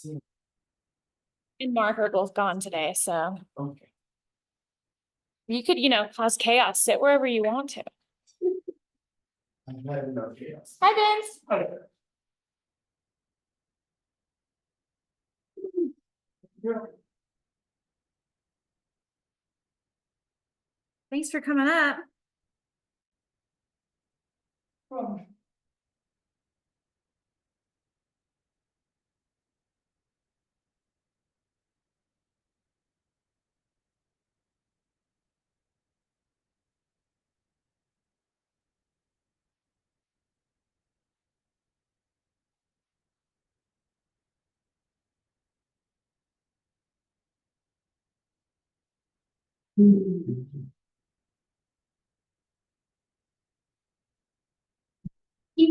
and Mark are both gone today, so Okay. you could, cause chaos, sit wherever you want to. I've had enough chaos. Hi, Vince. Thanks for coming up. You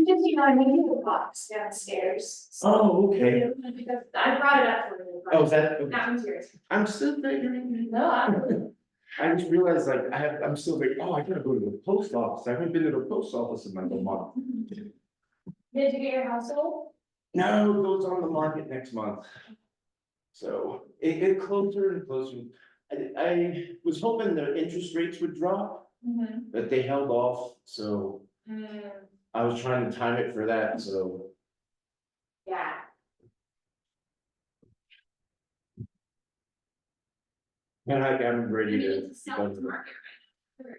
just, I need the box downstairs. Oh, okay. I brought it up for you. but Oh, is that? That one's yours. I'm still figuring. No, I'm. I just realized like I'm still like, oh, I gotta go to the post office. I haven't been to the post office in like a month. Did you get your household? No, it goes on the market next month. So it get closer and closer. I was hoping the interest rates would drop, but they held off, so I was trying to time it for that, so. Yeah. And I'm ready You to. need to sell it to market, right?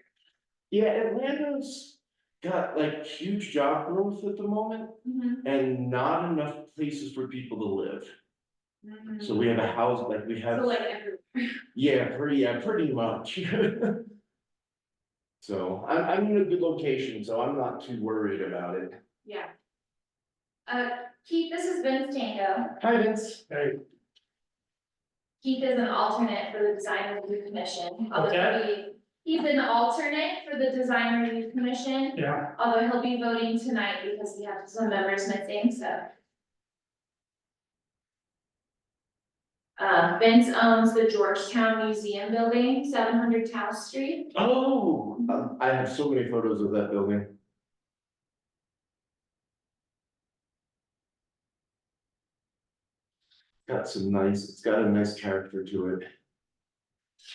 Yeah, Atlanta's got like huge job growth at the moment and not enough places for people to live. So we have a house, like we have, So like everywhere. yeah, pretty much. So I'm in a good location, so I'm not too worried about it. Yeah. Keith, this is Vince Tango. Hi, Vince. Hey. Keith is an alternate for the design review commission. What's that? He's an alternate for the design review commission. Yeah, Although he'll be voting tonight because we have some members missing, so. Vince owns the Georgetown Museum Building, 700 Taos Street. Oh, I have so many photos of that building. It's got a nice character to it.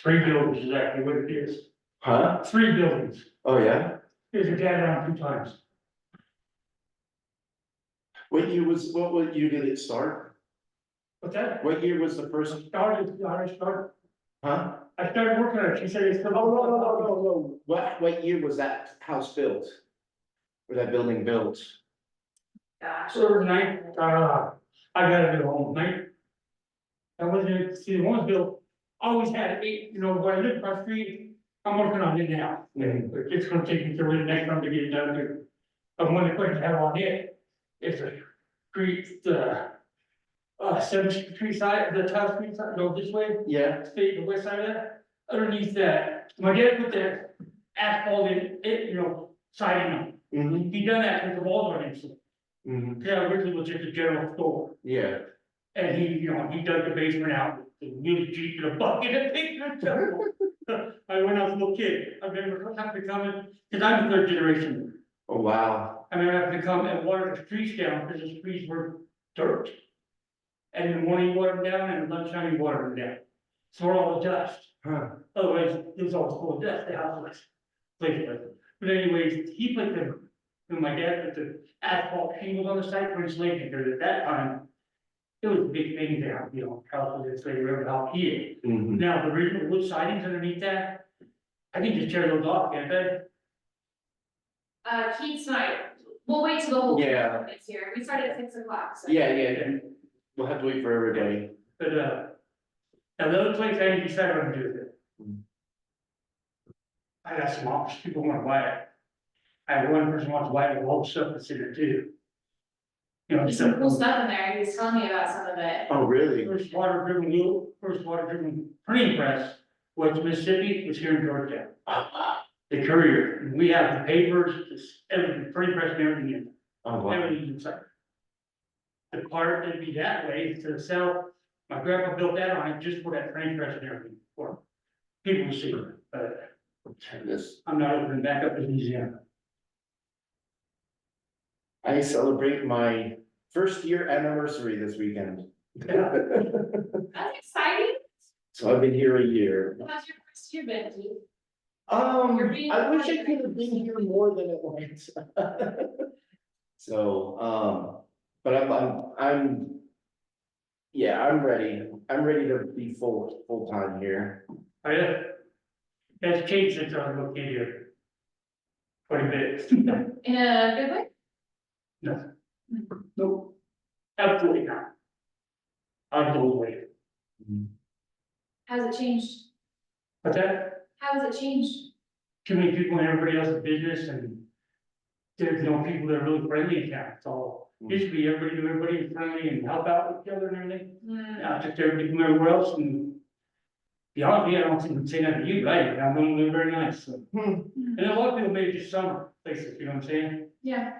3 buildings is exactly what it is. Huh? 3 buildings. Oh, yeah? There's a dad around 2 times. What year did it start? What's that? What year was the I first, started, huh? I started working on it, she said it's. No. What year was that house built? Or that building built? Gosh. Sort of night, I gotta go home, night. I wasn't, see, the one's built, always had 8, where I live across the street, I'm working on it now. It's gonna take me till the next time to get it done too. But one of the questions I have on it is the street, 7th Street side, the Taos Street side, go this way. Yeah. The west side of that, underneath that, my dad put the asphalt in, siding on. Mm-hmm. He done that with the walls on it, so, Mm-hmm. yeah, originally was just a general store. Yeah. And he dug the basement out, with the really cheap and a bucket of paper. I went out as a little kid, I remember having to come in, cause I'm the 3rd generation. Oh, wow. I remember having to come and water the streets down, because the streets were dirt. And in the morning you water them down, and at lunchtime you water them down. So we're all the dust. Huh. Otherwise, it was always full of dust, the house was. But anyways, he put my dad put the asphalt shingles on the side for insulation, because at that time. It was a big thing there, house was insulated, remember how heated. Mhm. Now, the original wood sidings underneath that, I can just tear those off, can't I? Keith's not, we'll wait till the whole. Yeah. It's here, we started at 6 o'clock, so. Yeah. We'll have to wait for everybody. But, now the other place I need to decide what to do with it. I got some options, people wanna buy it. I have one person wants to buy it with all the stuff that's in it too. There's some cool stuff in there, he was telling me about some of it. Oh, really? First water driven printing press was Mississippi, was here in Georgetown. The Courier, and we have the papers, everything, printing press and everything in it. Oh, wow. Everything's inside. The part that'd be that way to the south, my grandpa built that on it just for that printing press and everything, for people to see, but This, I'm not opening back up the museum. I celebrate my 1st year anniversary this weekend. Yeah. That's exciting. So I've been here a year. How's your first year been, Keith? You're being I wish I recorded, could have right? been here more than it went. So, but yeah, I'm ready. I'm ready to be full time here. That's changed since I was looking here. Quite a bit. In a good way? No. No, absolutely not. I'm the old way. How's it changed? But that, How has it changed? too many people in everybody else's business and there's no people that are really friendly in town, so used to be everybody knew everybody was friendly and help out with each other and everything. Hmm. Now it's just everybody from everywhere else and be honest with you, I don't think I'm saying that to you, but I'm going to live very nice, so. And a lot of people maybe just summer places, you know what I'm saying? Yeah.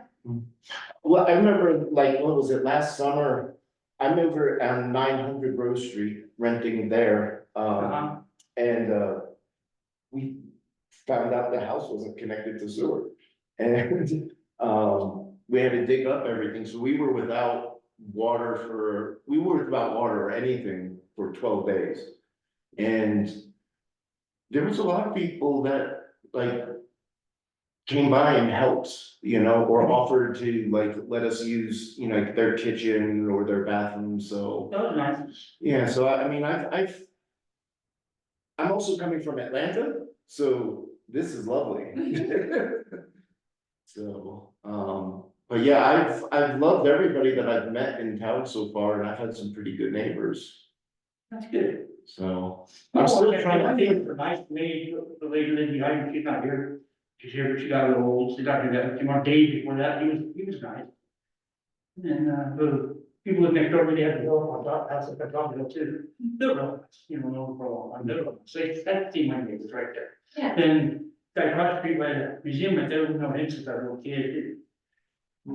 Well, I remember like, what was it, last summer? I'm over on 900 Rose Street renting there, Uh-huh. and, we found out the house wasn't connected to sewer. And, we had to dig up everything, so we were without water or anything for 12 days. And there was a lot of people that like came by and helped, or offered to like let us use, like their kitchen or their bathroom, so. That was nice. Yeah, so I mean, I'm also coming from Atlanta, so this is lovely. So, but yeah, I've loved everybody that I've met in town so far, and I've had some pretty good neighbors, That's good. so. No, I'm still I trying think to. it's a nice lady, the lady living behind me, she's not here. She's here, but she got a little old, she got to that, a few more days before that, he was nice. And, the people that next door, they had the door on top, house that I talked about too, they're real nice, known for a long time, they're real nice. So that team, my neighbors right there. Yeah. Then, guy across the street by the museum, but there was no him since I was a little kid.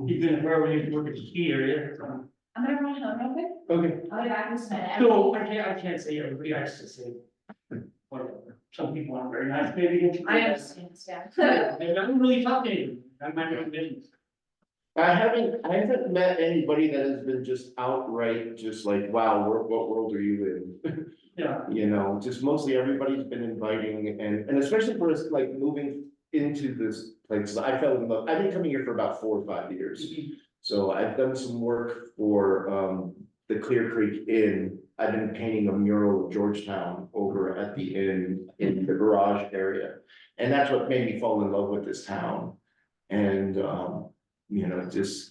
He's been where we used to work at the ski area, so. I'm gonna run home real quick. Okay, I'll be back in just a minute. So I can't say everybody, I just say. Whatever, some people aren't very nice, maybe. I understand, yeah. I don't really talk to anyone, I'm my own business. I haven't met anybody that has been just outright, just like, wow, what world are you in? Yeah, Just mostly everybody's been inviting, and especially for us, like, moving into this place, I fell in love, I've been coming here for about 4 or 5 years. So I've done some work for, the Clear Creek Inn. I've been painting a mural of Georgetown over at the inn in the garage area. And that's what made me fall in love with this town. And,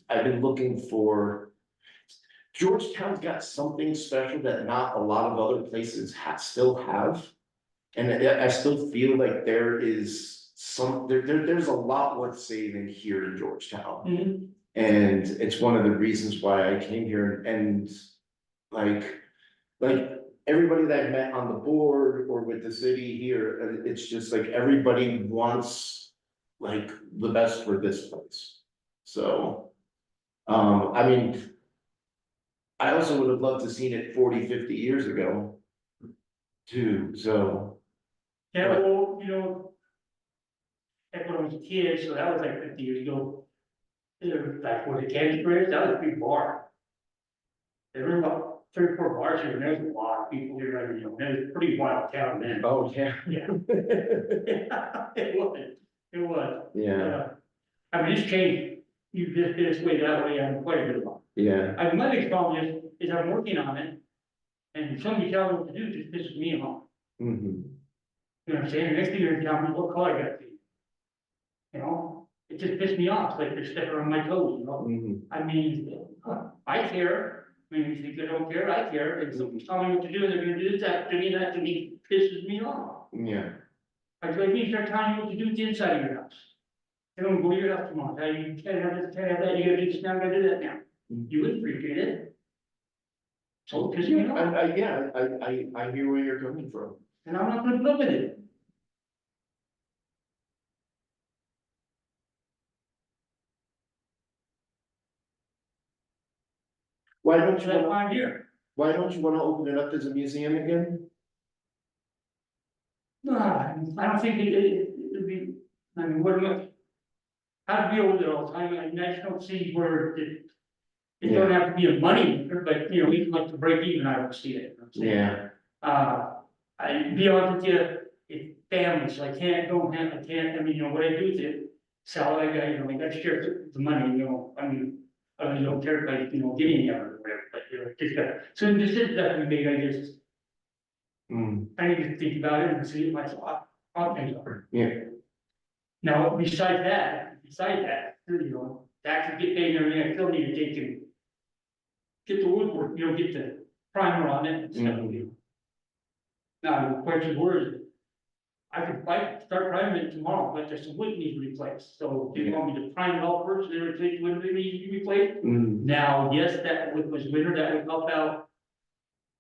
I've been looking for. Georgetown's got something special that not a lot of other places still have. And I still feel like there is there's a lot worth saving here in Georgetown. Mhm. And it's one of the reasons why I came here and like everybody that I met on the board or with the city here, it's just like everybody wants like the best for this place. So, I mean, I also would have loved to seen it 40, 50 years ago too, so. Yeah, well, back when I was a kid, so that was like 50 years ago. Like where the Candy Bridge, that was a big bar. There were about 3 or 4 bars here, and there's a lot of people here, and it was a pretty wild town then. Oh, yeah. Yeah. It was. Yeah, I mean, it's changed, you just did this way, that way, I'm quite a bit about. yeah, I mean, my biggest problem is I'm working on it, and somebody telling me what to do just pisses me off. mhm, You know what I'm saying? The next thing you're telling me what color I got to be. It just pissed me off, like they're stepping on my toes. mhm, I mean, I care. I mean, you think they don't care, I care. If someone's telling me what to do, they're gonna do that to me pisses me off. yeah, I feel like you start telling you what to do with the inside of your house. They don't go to your house tomorrow, tell you can't have this, can't have that, you gotta do this now, you gotta do that now. You wouldn't appreciate it. So it pisses me off, yeah, I hear where you're coming from. and I'm not gonna live with it. Why don't you So that's wanna, why I'm here. why don't you wanna open it up as a museum again? No, I don't think it'd be, I mean, what am I? I'd be over there all the time, I just don't see where It don't have to be a money maker, but you know, even like to break even, I don't see it. You know what I'm saying? Yeah, I be honest with you, it's families, I can't, I mean, you know, what I do is it, sell it, you know, I got to share the money, you know, I mean, I really don't care if I, you know, get any of it or whatever, but you know, just got, so this is definitely big, I need to think about it and see what my options are. yeah, Now, besides that, you know, taxes get paid and everything, I still need to take and get the woodwork, you know, get the primer on it and stuff. Mhm. Now, the question was, I could start priming it tomorrow, but there's some wood needs replaced, so do you want me to prime it all first and then replace wood that needs to be replaced? Mm, Now, yes, that wood was winter, that would help out.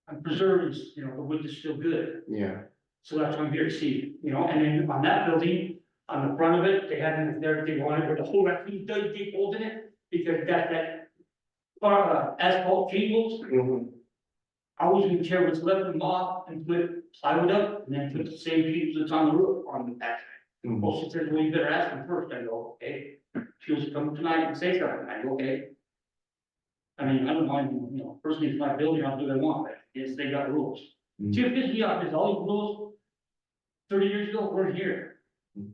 And preserves, you know, the wood is still good, yeah, so that's why I'm here to see, you know, and then on that building, on the front of it, they had in there, they wanted with the whole, actually dug deep holes in it, because that asphalt cables. mhm, I always gonna tear what's left of them off and put plywood up, and then put the same piece that's on the roof on the back. mhm. Well, she said, well, you better ask them first, I go, okay, she was coming tonight and say something, I go, okay. I mean, I don't mind, you know, personally, it's my building, I'll do what I want, but yes, they got rules. Mm. See, if this, yeah, there's all these rules 30 years ago, we're here. Mm.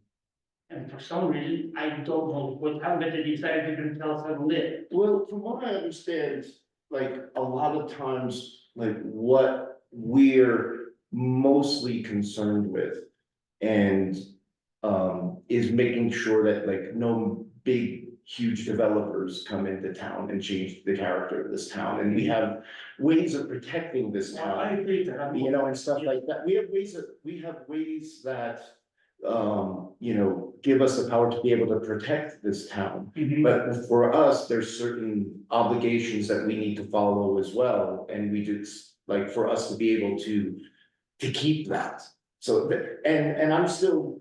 And for some reason, I don't know what, how did they decide they're gonna tell us how to live? Well, from what I understand, like a lot of times, like what we're mostly concerned with. And is making sure that like no big, huge developers come into town and change the character of this town, and we have ways of protecting this Well, I town. agree that, I'm. You know, and stuff like that, we have ways that. You know, give us the power to be able to protect this town. Mhm. But for us, there's certain obligations that we need to follow as well, and we just, like, for us to be able to keep that. So, and I'm still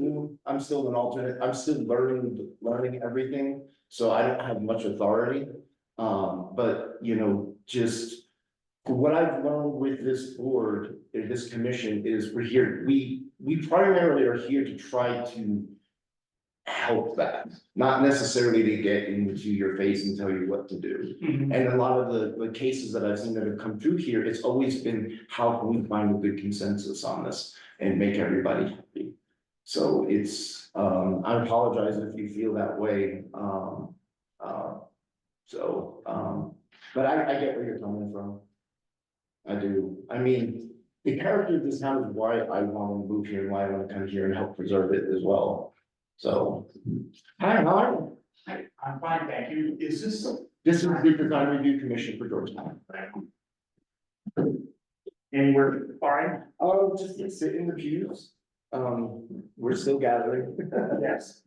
new, I'm still an alternate, I'm still learning everything, so I don't have much authority. But, you know, just what I've learned with this board, or this commission, is we're here, we primarily are here to try to help that, not necessarily to get into your face and tell you what to do. Mhm. And a lot of the cases that I've seen that have come through here, it's always been, how can we find a good consensus on this and make everybody happy? So it's, I apologize if you feel that way, but I get where you're coming from. I do, I mean, the character of this town is why I want to move here, and why I want to come here and help preserve it as well. So, hi, how are you? I'm fine, thank you. This is the design review commission for Georgetown. Anywhere fine? Oh, just sit in the pews. We're still gathering. Yes.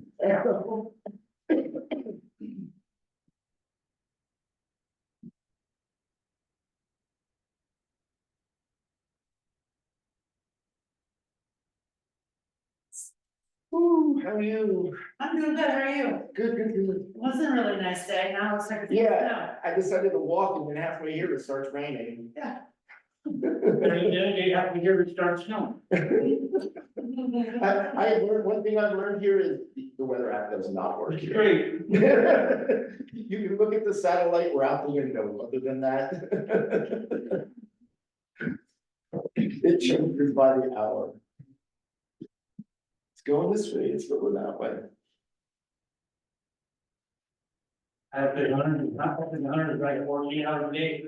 Ooh, how are you? I'm doing good, how are you? Good, good, good. It wasn't a really nice day, now it's like. Yeah, I decided to walk, and then halfway here it starts raining. Yeah. They have to hear it start snowing. I learned, one thing I've learned here is the weather app does not work It's here. great. You can look at the satellite, we're out the window, other than that. It changes by the hour. It's going this way, it's going that way. I've been hundred, right, 48 hours a day.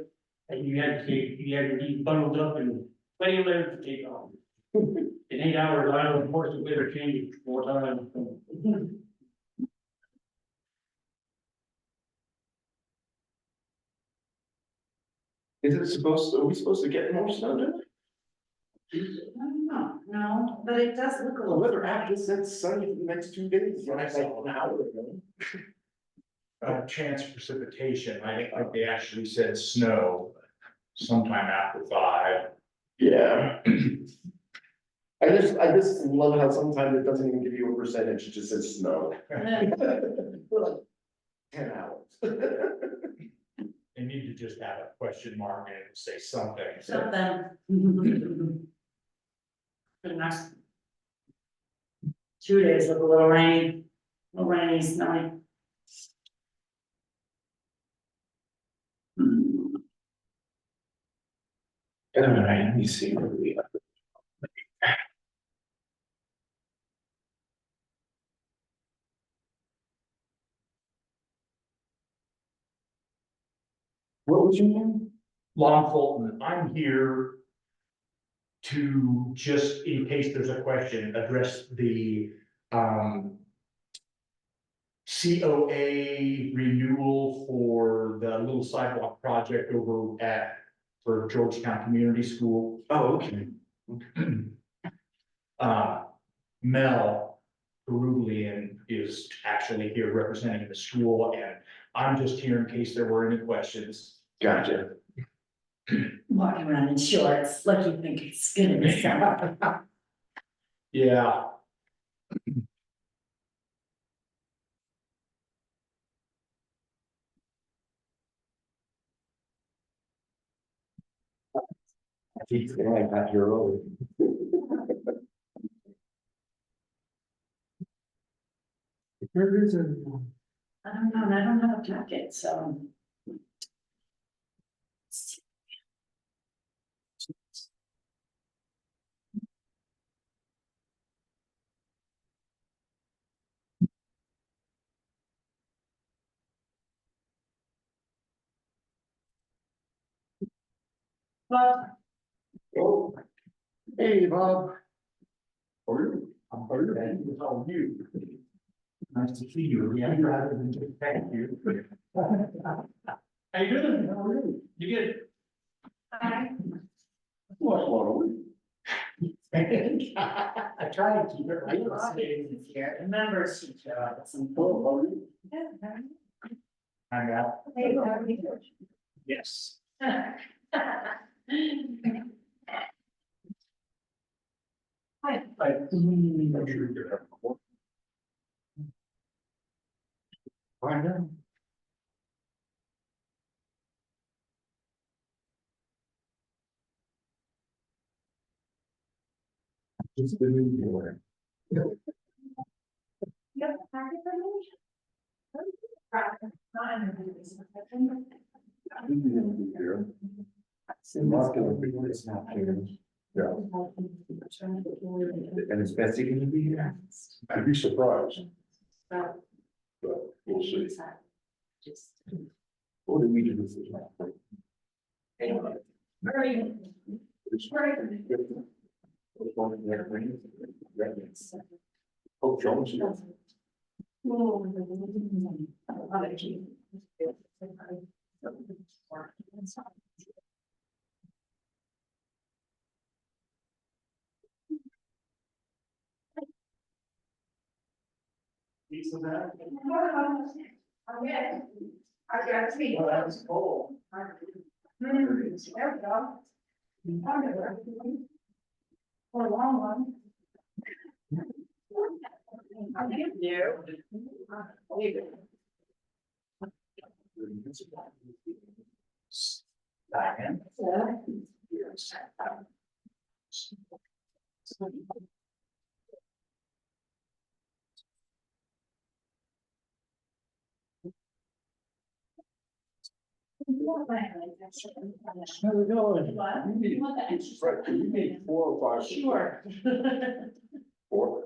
And you had to be bundled up and plenty of layers to take off. In 8 hours, I don't force the weather change 4 times. Are we supposed to get more snow tonight? No, but it does look a The little. weather app just said sunny for the next 2 days, like an hour ago. Chance of precipitation, I think they actually said snow sometime after 5. Yeah. I just love how sometimes it doesn't even give you a percentage, it just says snow. For like 10 hours. They need to just have a question mark and say something. Something. Pretty nice. 2 days look a little rainy, snowy. All right, let me see where we are. What was your name? Lon Fulton, I'm here to, just in case there's a question, address the, COA renewal for the little sidewalk project over at, for Georgetown Community School. Oh, okay. Mel Peruvian is actually here representing the school, and I'm just here in case there were any questions. Gotcha. Walking around in shorts, like you think it's gonna be summer. Yeah. I think I got here early. Where is it? I don't know, and I don't have a jacket, so. But Oh. Hey, Bob. How are you? How are you? How are you? Nice to see you again, rather than just thank you. How you doing? How are you? You get? What's wrong with you? I try to keep it right. It's here, and members should show up at some Oh, point. how are you? Hang out. Yes. Hi. I'm sure you're having a work. I know. It's the new year. Market will be this afternoon. Yeah. And is Betsy gonna be here? I'd be surprised, but we'll see. What did we do this? Anyway. Hope Jones. Cool. There we go. For a long one. How's it going? What? You need- Right, you need 4 or 5. Sure. 4.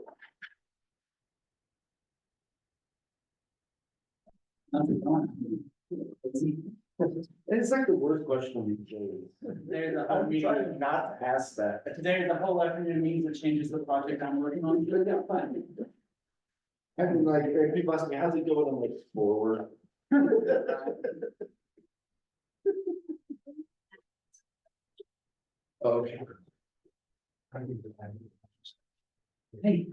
It's like the worst question you've changed. There's a whole I'm meeting, trying not to ask that. there's a whole afternoon meeting that changes the project I'm working on. I mean, like, if people ask me, how's it going, I'm like, forward. Okay. Hey.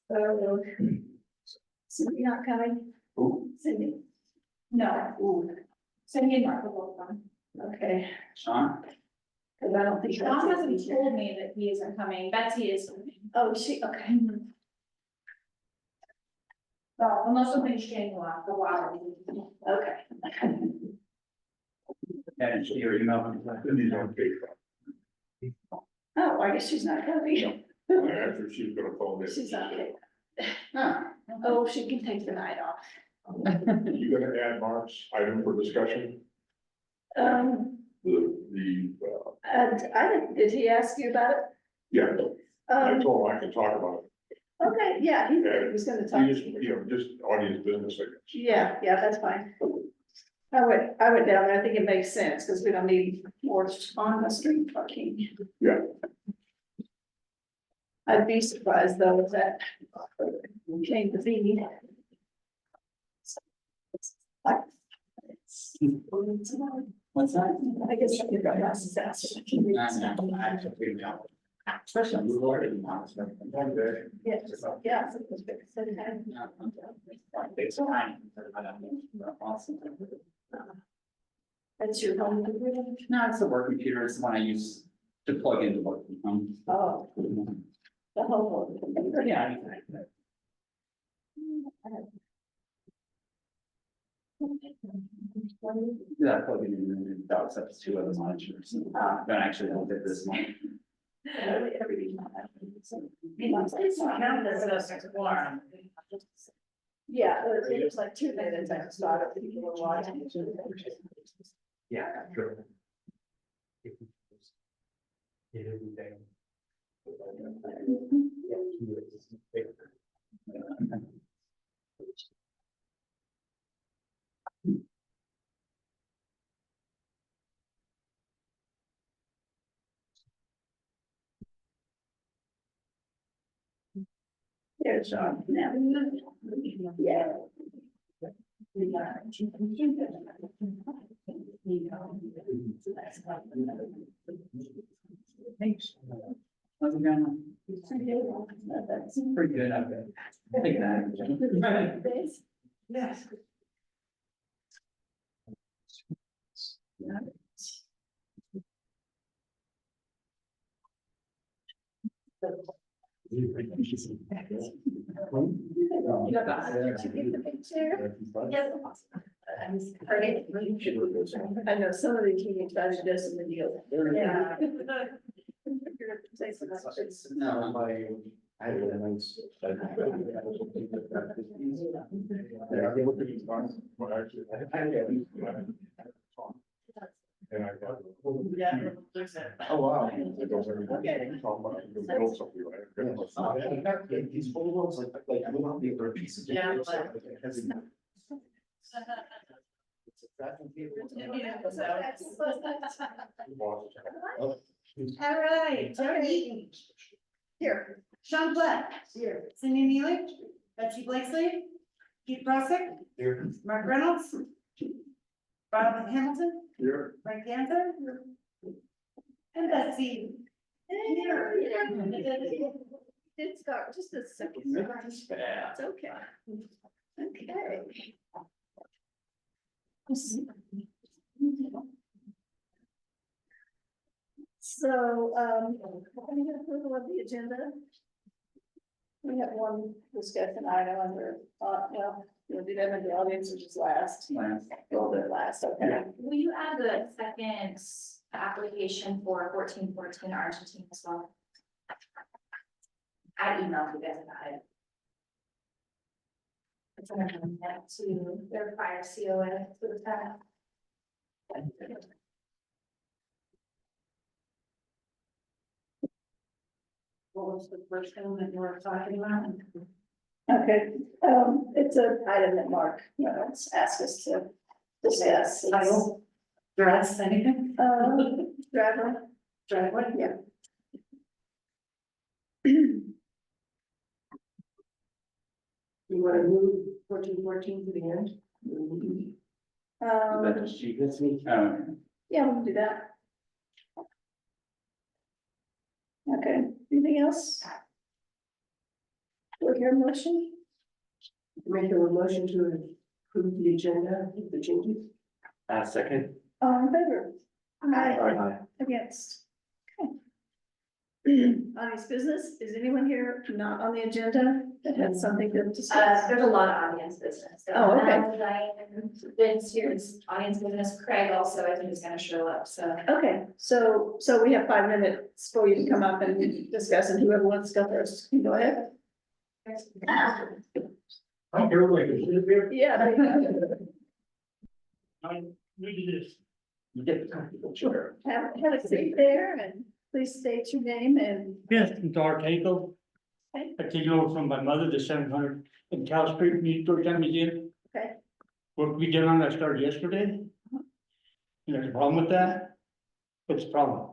Oh, okay. Cindy not coming? Ooh. Cindy? No. Cindy and Mark will both come. Okay. Sean? Cause I don't think. Sean hasn't told me that he isn't coming. Betsy is coming. Oh, okay. Well, unless something's changed a while. Okay. And your email. You need on paper. Oh, I guess she's not coming. After she's gonna phone me. She's not. Huh. Oh, she can take the night off. You gonna add Mark's item for discussion? Did he ask you about it? Yeah, I Um, told him I can talk about okay, yeah, he said he was gonna it. talk. He just, just audience business, I guess. Yeah, yeah, that's fine. I went down there, I think it makes sense, because we don't need more on the street parking. Yeah. I'd be surprised though if that came to be. What's that? I guess I could go past that. Especially, we've already. Yes, yeah. It's fine. That's your home computer? No, it's a work computer, it's the one I use to plug into work. Oh, the home computer. Yeah. Yeah, plug it in, that was up to 2 other monitors. Don't actually look at this one. Yeah, it was like 2 minutes I started, people were watching. Yeah, sure. Everything. There's Sean now. Yeah. Thanks. How's it going? That's Pretty good, I've been. Take that. Yes. I know some of these meetings, I just in the deal. Yeah. No. I had a nice. And I got. Yeah. Oh, wow. It goes everything. Talk about it, you build something, right? These photos, like, we don't need a piece of. Yeah, All right, Tony. Here. Sean Black. Here. Cindy Neely. Betsy Blakesley. Keith Prosick. Here. Mark Reynolds. Bob Hamilton. Here. Frank Dancer. And Betsy. Here. It's got just a second. It's okay. Okay. So, I need approval of the agenda. We have one discussion item under, well, we'll do that in the audience, which is last. Last. We'll do it last, okay. Will you add the second application for 1414 Argentine as well? I emailed you guys about it. It's an amendment to their prior COA to the town. What was the first thing that you were talking about? Okay, it's an item that Mark Reynolds asked us to discuss. Title? Dress, anything? Driver, Driveway? yeah. You want to move 1414 to the end? That just she gets me? Oh, Yeah, we can do that. Okay, anything else? We'll hear a motion. Make a motion to approve the agenda, the changes. Second. All in favor? Aye. Aye. Against. Okay. Audience business, is anyone here not on the agenda that has something to discuss? There's a lot of audience business. So, Oh, okay. Diane, Vince here is audience business, Craig also, I think is gonna show up, so. Okay, so we have 5 minutes for you to come up and discuss, and whoever wants to go first, can go ahead. I don't care what it is. Yeah. We do this. You get the comfortable chair. Have a seat there and please state your name and, Yes, from Dartaco. Okay. I taken over from my mother, the 700 in Cal Street, Georgetown Museum. okay, Work we did on that started yesterday. You have a problem with that? What's the problem?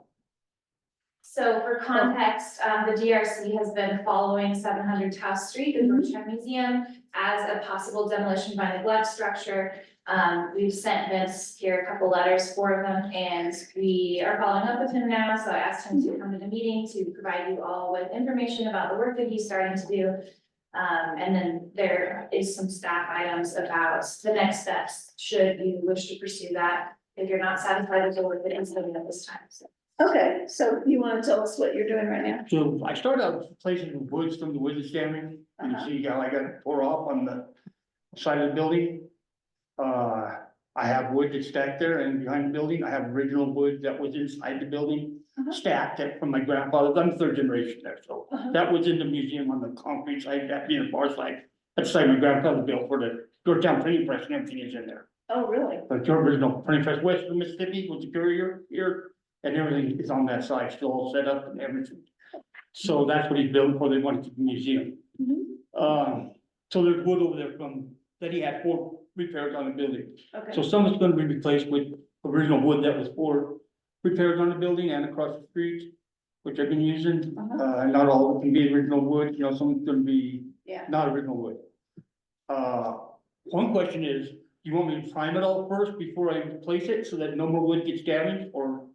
So for context, the DRC has been following 700 Taft Street, the Georgetown Museum, as a possible demolition by neglect structure. We've sent Vince here a couple letters, 4 of them, and we are following up with him now. So I asked him to come to the meeting to provide you all with information about the work that he's starting to do. And then there is some staff items about the next steps, should you wish to pursue that, if you're not satisfied with the work that he's doing at this time, so. okay, so you wanna tell us what you're doing right now? So I started out placing the woods from the wood that's damaged. You Uh-huh. see how I got it tore off on the side of the building. I have wood that's stacked there, and behind the building, I have original wood that was inside the building. Uh-huh. Stacked that from my grandfather, I'm 3rd generation there, so Uh-huh. that was in the museum on the concrete side, that being the far side. That's the side my grandfather built for the Georgetown printing press, and everything is in there. Oh, really? But the original printing press west of Mississippi was superior here, and everything is on that side, still all set up and everything. So that's what he built for, they wanted to the museum. Mhm. So there's wood over there from, that he had 4 repairs on the building. Okay, So some is gonna be replaced with original wood that was for repairs on the building and across the street, which I've been using. Uh-huh. Not all of it can be original wood, you know, some is gonna be yeah, not original wood. One question is, you want me to prime it all first before I replace it so that no more wood gets damaged, or?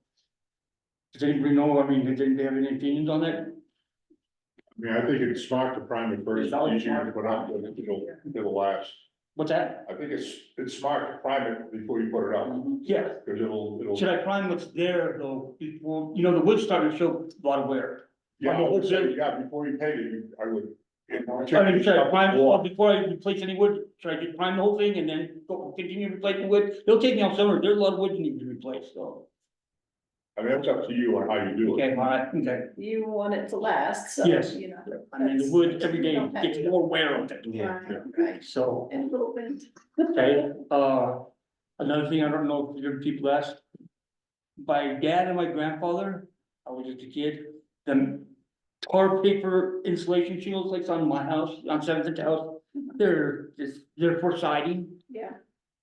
Does anybody know, I mean, does anybody have any opinions on that? I mean, I think it's smart to prime it first, It's always easier to smart. put up, but it'll last. What's that? I think it's smart to prime it before you put it up, Yeah, because it'll. should I prime what's there though, before, you know, the wood's starting to show a lot of wear. Yeah, on the I would whole say, building? yeah, before you paint it, I would. I mean, should I prime, well, before I replace any wood, should I just prime the whole thing and then go continue replacing wood? It'll take me all summer, there's a lot of wood that needs to be replaced, so. I mean, that's up to you on how you do it. Okay, all right, okay. you want it to last, so, Yes. you know. I mean, the wood every day gets more wear on it, Yeah. Right, right, so, and a little bit. okay, another thing, I don't know if your people asked. My dad and my grandfather, I was just a kid, them tar paper insulation shields like on my house, on 7th House, they're for siding. Yeah,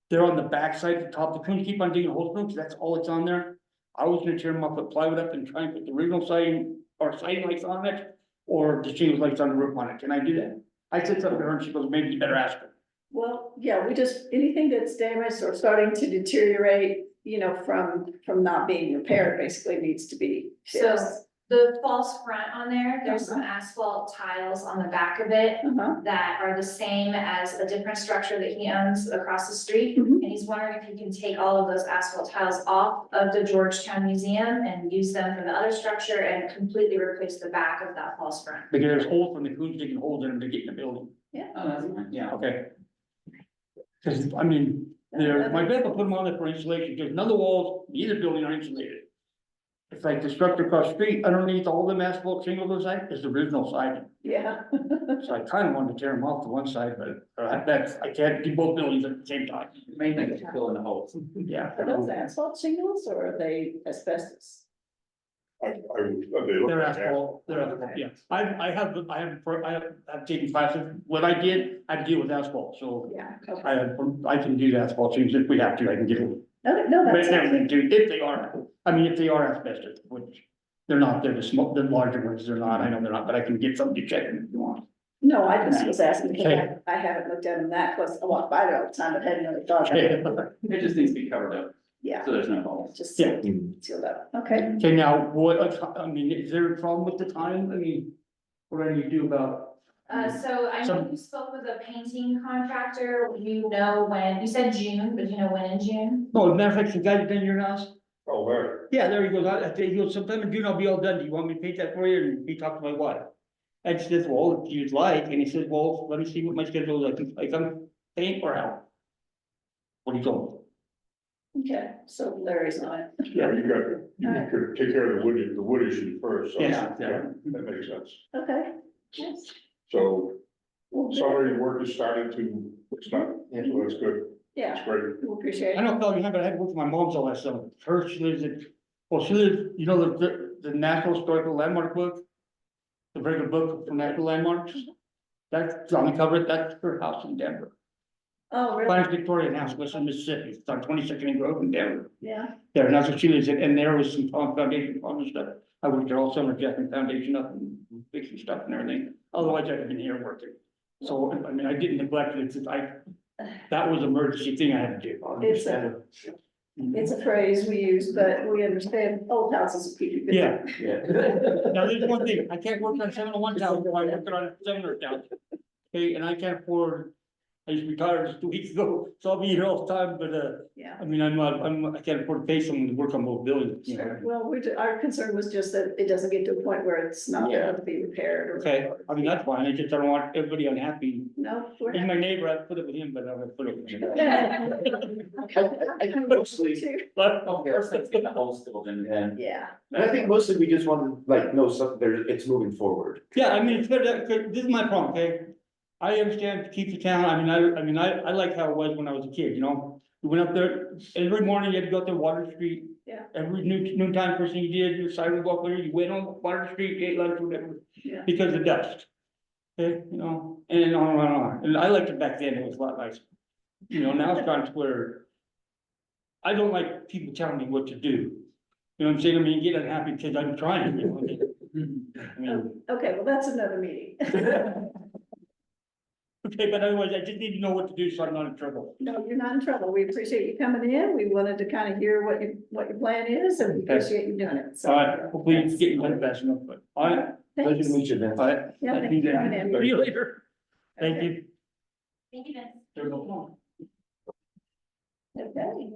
They're on the back side, the top, the couldn't keep on digging holes through, because that's all that's on there. I was gonna tear them up, put plywood up and try and put the original siding or siding lights on it, or the shingles lights on the roof on it. Can I do that? I said something to her and she goes, maybe you better ask her. well, yeah, we just, anything that's damaged or starting to deteriorate, you know, from not being repaired, basically needs to be So fixed. the false front on there, there's some asphalt tiles on the back of it Uh-huh, that are the same as a different structure that he owns across the street. Mhm. And he's wondering if he can take all of those asphalt tiles off of the Georgetown Museum and use them for the other structure and completely replace the back of that false front. Because there's holes from the coons digging holes in them to get in the building. Oh, that's fine, yeah. Okay. Cause I mean, my grandpa put them on there for insulation, because none of the walls, either building are insulated. It's like the structure across the street, underneath all them asphalt shingles on the side is the original siding. yeah. So I kind of wanted to tear them off to one side, but that's, I can't do both buildings at the same time. Main thing is filling the holes. Yeah. Are those asphalt shingles or are they asbestos? They're asphalt, yeah. I've taken classes. What I did, I had to deal with asphalt, so Yeah, okay. I can do the asphalt things if we have to, I can get it. No, But that's, never do, if they are, I mean, if they are asbestos, which they're not, they're the small, the larger ones, they're not, I know they're not, but I can get something to check them if you want. no, I just was asking because Okay. I haven't looked at them that close. I walk by there all the time, but hadn't really thought. Okay, It just needs to be covered up, Yeah, so there's no holes. just Yeah. sealed up. Okay. okay, now, I mean, is there a problem with the time? I mean, what do I need to do about? So I know you spoke with a painting contractor, you know when, you said June, but you know when in June? No, as a matter of fact, the guy that done your house, Oh, there. Yeah, there he goes, he goes, sometime in June I'll be all done, do you want me to paint that for you? And he talked to my wife. And she says, well, if you'd like, and he says, well, let me see what my schedule is, I come paint or help. What do you told Okay, so Larry's on it. Yeah, you could take care of the wood issue first. So Yeah. That makes sense. Okay. Yes. So Well, good. summary work is starting to, start. So that's good, Yeah, that's great. we appreciate I it. don't know if you have, but I had to go to my mom's all last summer. Her, she lives in, well, she lives, you know, the National Historical Landmark book? The very good book for national landmarks? That's on the cover, that's her house in Denver. Oh, really? Clarence Victorian House, Western Mississippi, it's on 22nd and Grove in Denver. Yeah, There, and that's what she lives in, and there was some foundation problems stuff. I worked there all summer, jacking foundation up and fixing stuff and everything, otherwise I'd have been here working. So, I mean, I didn't neglect it, it's just that was an emergency thing I had to do. it's a phrase we use, but we understand old houses keep you good. Yeah, Yeah. now there's one thing, I can't work on 701 town, I'm working on 700 town. Okay, and I can't afford, I just retired just 2 weeks ago, so I'll be here all the time, but, Yeah. I mean, I can't afford to pay someone to work on both buildings, you know? Well, our concern was just that it doesn't get to a point where it's not Yeah. able to be repaired or. Okay, I mean, that's fine, I just don't want everybody unhappy. No, we're. He's my neighbor, I put it with him, but I don't put it with him. I think mostly, But, Let's get the whole still in, and Yeah, and I think mostly we just want to like know something, it's moving forward. yeah, I mean, it's good, this is my problem, okay? I understand to keep the town, I like how it was when I was a kid, you know? We went up there, every morning you had to go up to Water Street. Yeah. Every noontime, first thing you did, you sidewalk there, you went on Water Street, ate lunch, whatever, yeah. because of dust. Okay, you know, and on and on and on, and I liked it back then, it was a lot nicer. You know, now it's gone to where. I don't like people telling me what to do. You know what I'm saying, I mean, get unhappy because I'm trying, you know, I mean. Okay, well, that's another meeting. Okay, but otherwise, I just need to know what to do so I'm not in trouble. No, you're not in trouble. We appreciate you coming in. We wanted to kind of hear what your plan is and we Okay. appreciate you doing it. So. All right, hopefully it's getting better fast enough, but, all right, Pleasure Thanks. to meet you, Vince. all right. Yeah, Thank thank you you for coming then. in. See you later. Thank Okay. you. Thank you, Vince. There's no phone. Okay.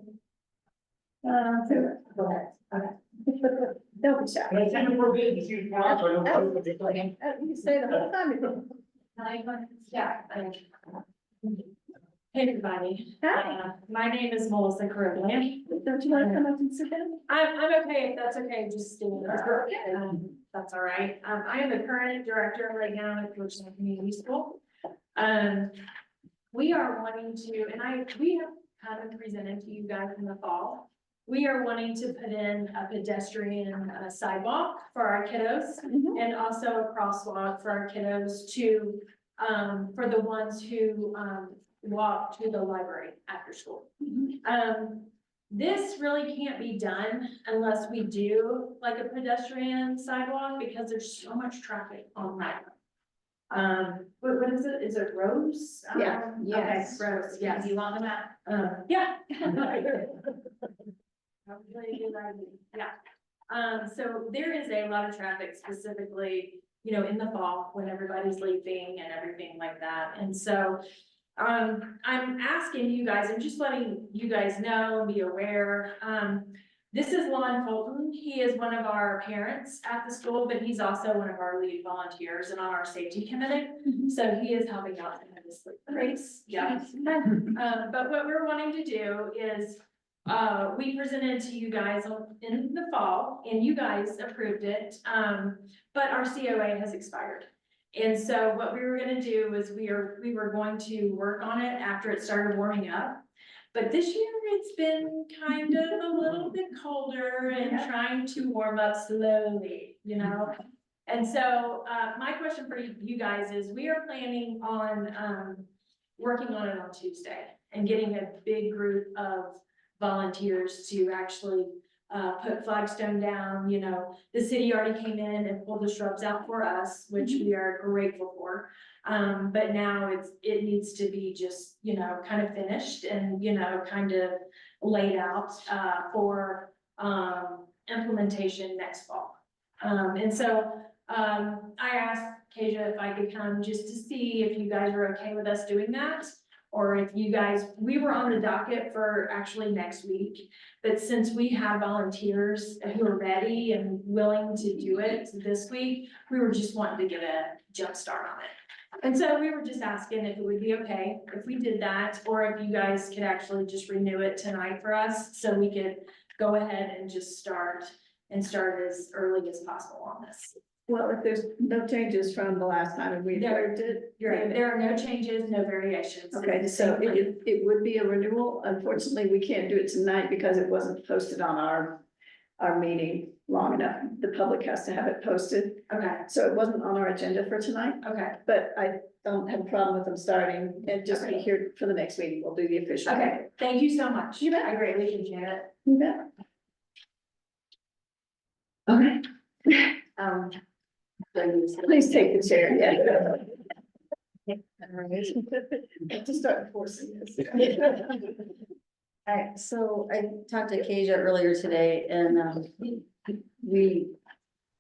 Go ahead. Don't be shy. Can I send you for bid and see if you want, so I don't- Absolutely. You can stay the whole time. if you- Yeah. Hey, everybody. Hi. My name is Melissa Caribbean. Don't you want to come up and sit down? I'm okay, if that's okay, just staying there. That's all right. I am the current director right now at Georgetown Community School. We are wanting to, we have kind of presented to you guys in the fall. We are wanting to put in a pedestrian sidewalk for our kiddos Mhm. and also a crosswalk for our kiddos to, for the ones who, walk to the library after school. This really can't be done unless we do like a pedestrian sidewalk because there's so much traffic on that. What is it? Is it Rose? Yeah. Yes. Okay, Rose, yes. Do you want the map? Yeah. Probably a good idea, yeah. So there is a lot of traffic specifically, you know, in the fall when everybody's leaving and everything like that. And so I'm asking you guys, I'm just letting you guys know, be aware. This is Lon Fulton. He is one of our parents at the school, but he's also one of our lead volunteers and on our safety committee. So he is helping out in this race, yeah. But what we're wanting to do is, we presented to you guys in the fall and you guys approved it. But our COA has expired. And so what we were gonna do is we were going to work on it after it started warming up. But this year it's been kind of a little bit colder and trying to warm up slowly, you know? And so, my question for you guys is, we are planning on, working on it on Tuesday and getting a big group of volunteers to actually, put flagstone down, you know. The city already came in and pulled the shrubs out for us, which we are grateful for. But now it needs to be just, you know, kind of finished and, you know, kind of laid out, for, implementation next fall. And so, I asked Kasia if I could come just to see if you guys are okay with us doing that. or if you guys, we were on the docket for actually next week. But since we have volunteers who are ready and willing to do it this week, we were just wanting to get a jump start on it. And so we were just asking if it would be okay if we did that, or if you guys could actually just renew it tonight for us, so we could go ahead and just start as early as possible on this. Well, if there's no changes from the last time we approved it. You're right, there are no changes, no variations. Okay, so it would be a renewal. Unfortunately, we can't do it tonight because it wasn't posted on our meeting long enough. The public has to have it posted. Okay, So it wasn't on our agenda for tonight, okay, but I don't have a problem with them starting and just be here for the next meeting. We'll do the official. okay, thank you so much. You bet. I greatly appreciate it. You bet. Okay. Please take the chair, yeah. Have to start enforcing this. Alright, so I talked to Kasia earlier today and we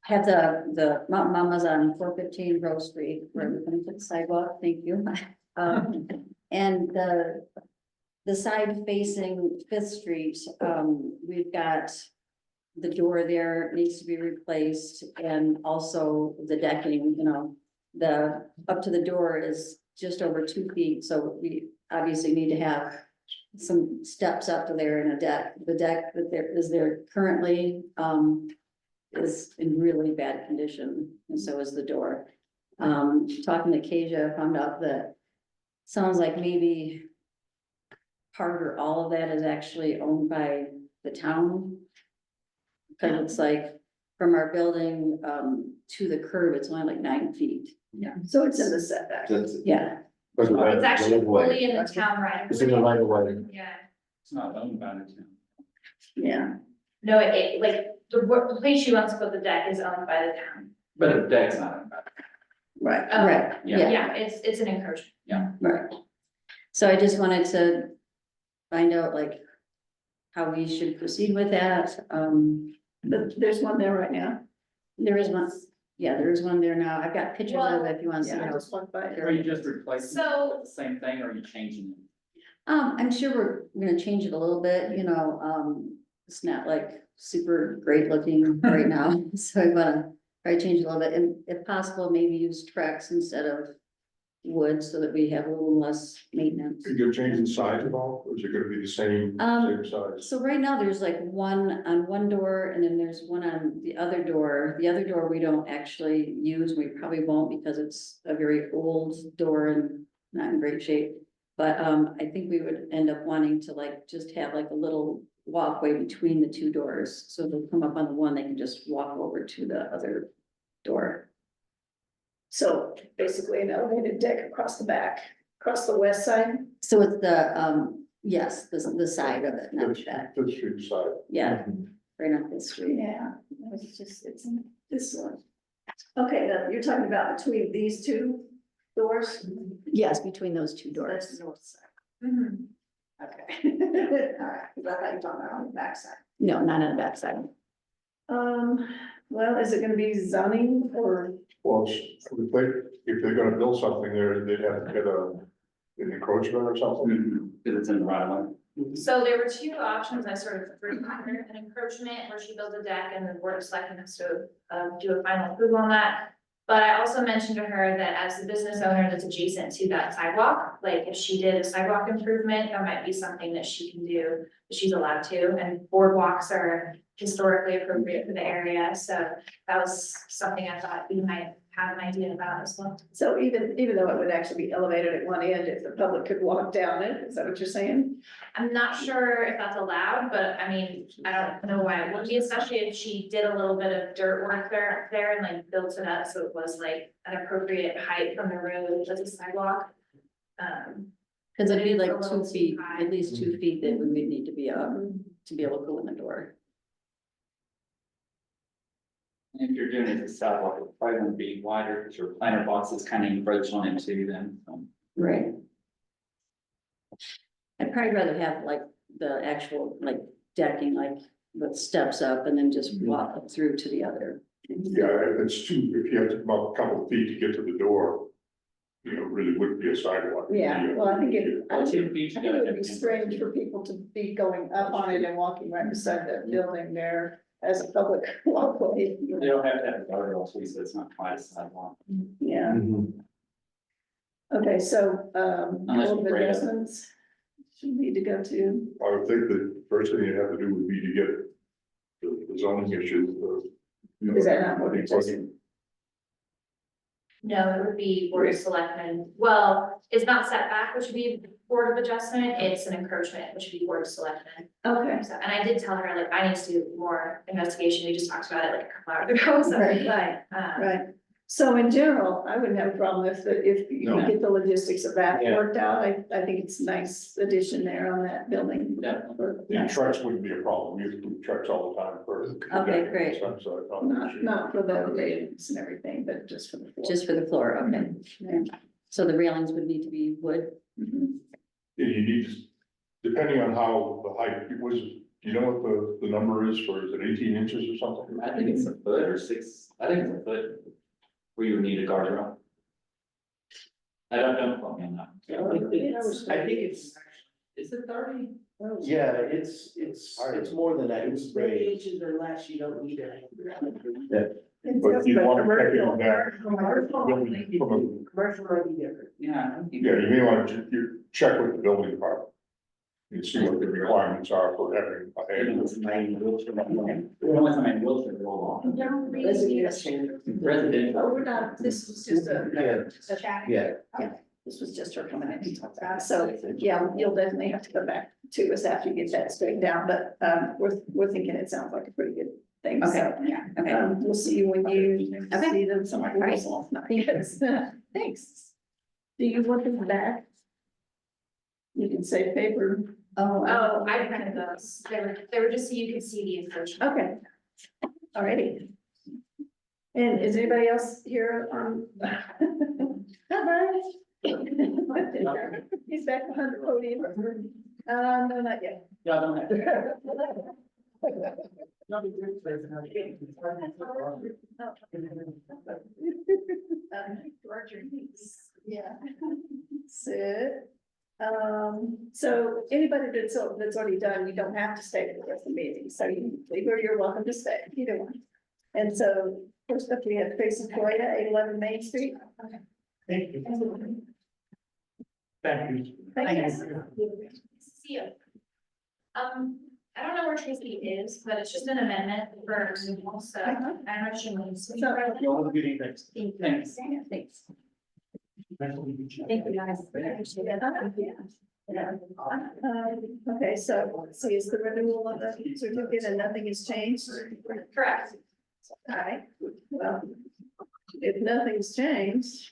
have the Mountain Mamas on 415 Grove Street where we're gonna put the sidewalk, thank you. And the side facing Fifth Street, we've got the door there needs to be replaced and also the decking, you know, the up to the door is just over 2 feet, so we obviously need to have some steps up to there and a deck. The deck that there is there currently is in really bad condition, and so is the door. Talking to Kasia, I found out that sounds like maybe part or all of that is actually owned by the town. Cause it's like from our building to the curb, it's only like 9 feet. So it's in the setback. That's. Yeah, It's actually fully in the town right It's in the right of way. Yeah, It's not owned by the town. Yeah. no, it like, the place she wants to put the deck is owned by the town. But the deck's not owned by Right. Oh, right, yeah, Yeah, it's an encroachment. right. So I just wanted to find out like how we should proceed with that. But there's one there right now. There is one, yeah, there is one there now. I've got pictures of it if you want to see Yeah, I how. just walked by it. it. Are you just replacing So, the same thing or are you changing it? I'm sure we're gonna change it a little bit, you know, it's not like super great looking right now, so I wanna try to change it a little bit, and if possible, maybe use Trex instead of wood, so that we have a little less maintenance. Are you changing the size at all, or is it gonna be the same size? So right now, there's like one on one door, and then there's one on the other door. The other door we don't actually use, we probably won't because it's a very old door and not in great shape. But I think we would end up wanting to like just have like a little walkway between the two doors. So they'll come up on the one, they can just walk over to the other door. So basically an elevated deck across the back, across the west side. So it's the, yes, the side of it, not the back. Fifth Street side. Yeah, right on this street. Yeah, it's just, it's this one. Okay, now you're talking about between these two doors? Yes, between those two That's doors. the north side. mhm. Okay. All right, because I thought you were talking about on the back side. No, not on the back side. Well, is it gonna be zoning or? Well, if they're gonna build something there, they'd have to get an encroachment or something. Because it's in the right of way. So there were two options I sort of threw at her, an encroachment where she built a deck and the board of selectmen has to do a final approval on that. But I also mentioned to her that as the business owner that's adjacent to that sidewalk, like if she did a sidewalk improvement, that might be something that she can do, that she's allowed to, and boardwalks are historically appropriate for the area, so that was something I thought we might have an idea about as well. So even though it would actually be elevated at one end, if the public could walk down it, is that what you're saying? I'm not sure if that's allowed, but I mean, I don't know why it would be, especially if she did a little bit of dirt work there and like built it up, so it was like an appropriate height from the road as a sidewalk. Cause it'd be It's a like little 2 too feet, high. at least 2 feet that we would need to be up to be able to go in the door. If you're doing it as a sidewalk, it probably won't be wider because your planter box is kind of encroached on it too then. Right. I'd probably rather have like the actual like decking, like with steps up and then just walk up through to the other. Yeah, if it's if you have to come up a couple of feet to get to the door, really would be a sidewalk. Yeah, well, I think it, I think 2 feet. it would be strange for people to be going up on it and walking right beside that building there as a public walkway. you They know. don't have to have a guardrail, so it's not quite a sidewalk. Yeah, Mhm. okay, so, Unless Board you of break it. Adjustments should need to go to, I would think the first thing you have to do would be to get the zoning issues, you know, is that not Board of I think Adjustment? No, it would be Board of Selectmen. Well, it's not setback, which would be Board of Adjustment, it's an encroachment, which would be Board of Selectmen. Okay, So, and I did tell her, like, I need to do more investigation, we just talked about it like a couple hours ago, so. right, um, right. So in general, I wouldn't have a problem if you No. get the logistics of that Yeah. worked out. I think it's a nice addition there on that building. The trucks wouldn't be a problem, we use trucks all the time for. Okay, great. So it's not an issue. Not for the railings and everything, but just for the floor. Just for the floor, okay. Yeah. So the railings would need to be wood? Mhm. Yeah, you need, depending on how the height, it was, do you know what the number is for, is it 18 inches or something? I think it's a foot or 6, I think it's a foot where you would need a guardrail. I don't quote me on that. I think it's, Is it 30? yeah, it's more than that, it was great. inches or less, you don't need it. But you want to check Commercial- on that. commercial building only. from a- Commercial might be different. Yeah. Yeah, you may want to, you check with the building department. And see what the requirements are for having a hand. Residential. Oh, we're not, this was just a. Yeah. This was just her coming in to talk about it. So, yeah, you'll definitely have to come back to us after you get that straightened out, but, we're thinking it sounds like a pretty good thing, Okay, so. okay. We'll see you when you Okay. see them somewhere. All right. Yes. Thanks. Do you want them back? You can save paper. Oh, I printed those, they were just so you could see the encroachment. Okay. Alrighty. And is anybody else here on? Hi, Brian. He's back behind the podium. No, not yet. Yeah, I don't have. Roger Neese. Yeah. Sit. So anybody that's already done, you don't have to stay for the rest of the meeting, so you, you're welcome to stay, either one. And so first up, we have Tracy Florida, 811 Main Street. Thank you. Thank you. Thank you. Nice to see you. I don't know where Tracy is, but it's just an amendment for removal, so I don't know if she needs to be So- present. Y'all have a good evening. Thanks. Thanks. Thank you, guys. Appreciate it. Okay, so let's see, is the renewal of the certificate and nothing has changed? Correct. All right, well, if nothing's changed.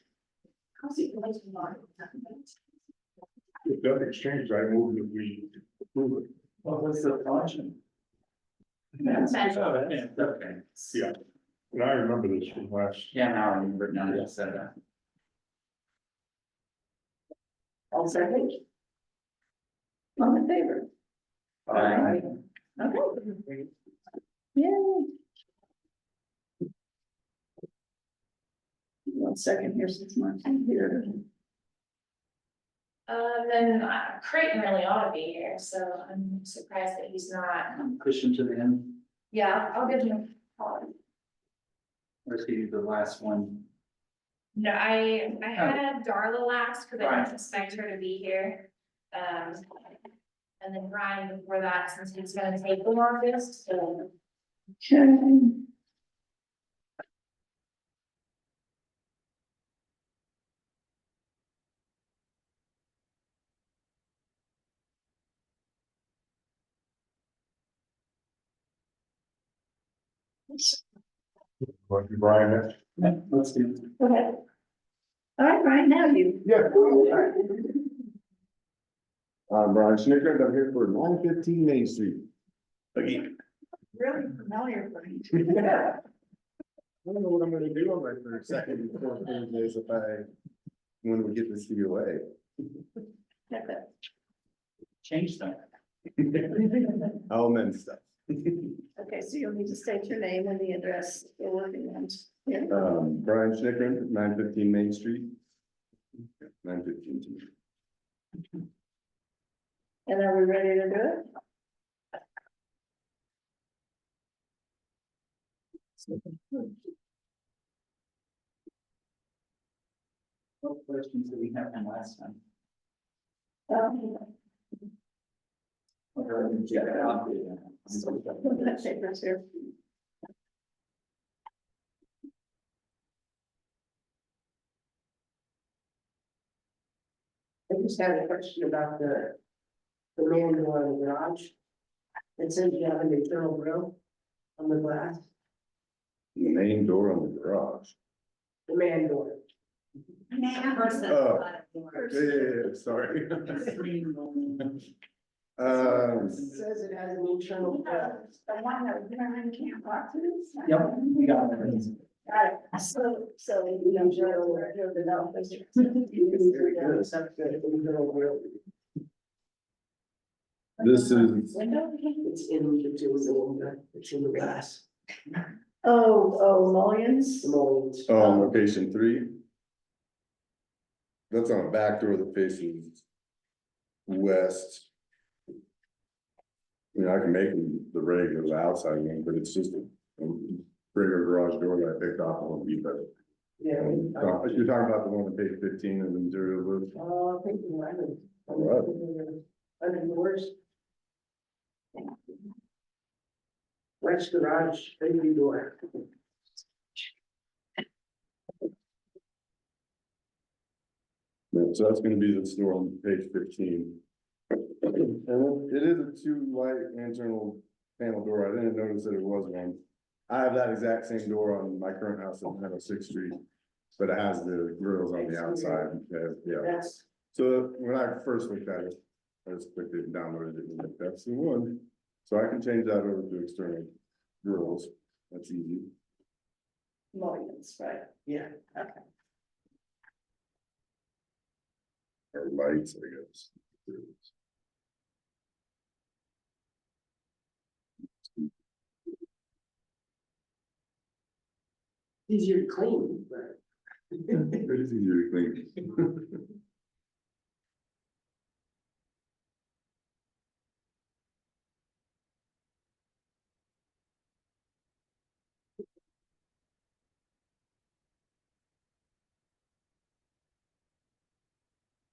If nothing's changed, I move that we approve it. What was the function? Okay. Yeah. And I remember this from last. Yeah, now I remember, now that you said that. All second. All in favor? Aye. Okay. Yay. 1 second here, since Mark's here. Then Creighton really ought to be here, so I'm surprised that he's not. Push him to the end, Yeah, I'll give him a call. or is he the last one? No, I had Darla last, because I Right. didn't expect her to be here. And then Brian before that, since he's gonna take the longest, so. Okay. What you, Brian? Let's do. Go ahead. All right, Brian, now you. Yeah. I'm Brian Schnickert, I'm here for 915 Main Street. Again. Really familiar, Brian. I don't know what I'm gonna do on my first, second, and fourth Thursdays when we get this COA. Change that. I'll amend stuff. Okay, so you'll need to state your name and the address you're working on. Yeah. Brian Schnickert, 915 Main Street. 9:15 to me. And are we ready to do it? What questions did we have from last time? Um, papers here. I just had a question about the man door in the garage. It says you have an internal grill on the glass, The main door on the garage. the man door. Versus. Oh. Yeah, sorry. It says it has an internal grill. The one that we can't walk through. Yep, we got it. Got it. So you know, you're the developers. Internal grill. This is, Window? It's in the glass, Oh, mullions? the molds. on location 3. That's on a back door that faces west. I mean, I can make the regular outside one, but it's just a regular garage door that I picked off on the beat. Yeah. You're talking about the one on page 15 of the material list? I think you're right. Alright. Under yours. West garage, baby door. Yeah, so that's gonna be the store on page 15. And it is a 2 light internal panel door. I didn't notice that it was one. I have that exact same door on my current house on 906th Street, but it has the grills on the outside. Yeah, That's, so when I first looked at it, I just clicked it and downloaded it, and like, that's the one. So I can change that over to external grills. That's easy. Mullions, right? yeah. Okay. Or lights, I guess. Easier to clean, but. It is easier to clean.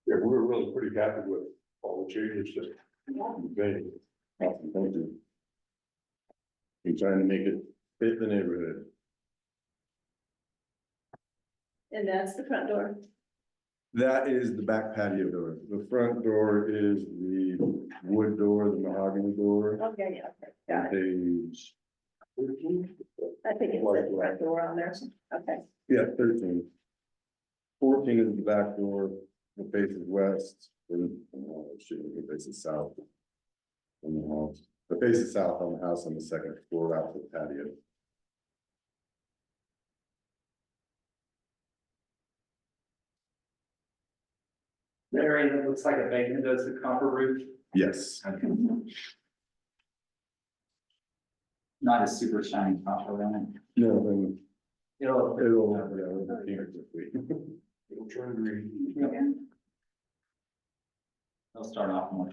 Yeah, we were really pretty happy with all the changes that we made. Awesome, thank you. I'm trying to make it fit the neighborhood. And that's the front door. That is the back patio door. The front door is the wood door, the mahogany door. Okay, yeah, okay, got it. Page, I think it's the front door on there. Okay. yeah, 13. 14 is the back door, that faces west, and, it faces south. On the house, it faces south on the house on the second floor out to the patio. The area that looks like a bay window is the copper roof, Yes, not a super shiny copper one. no, then It'll. it'll, yeah, it'll be quickly. It'll turn green. They'll start off more.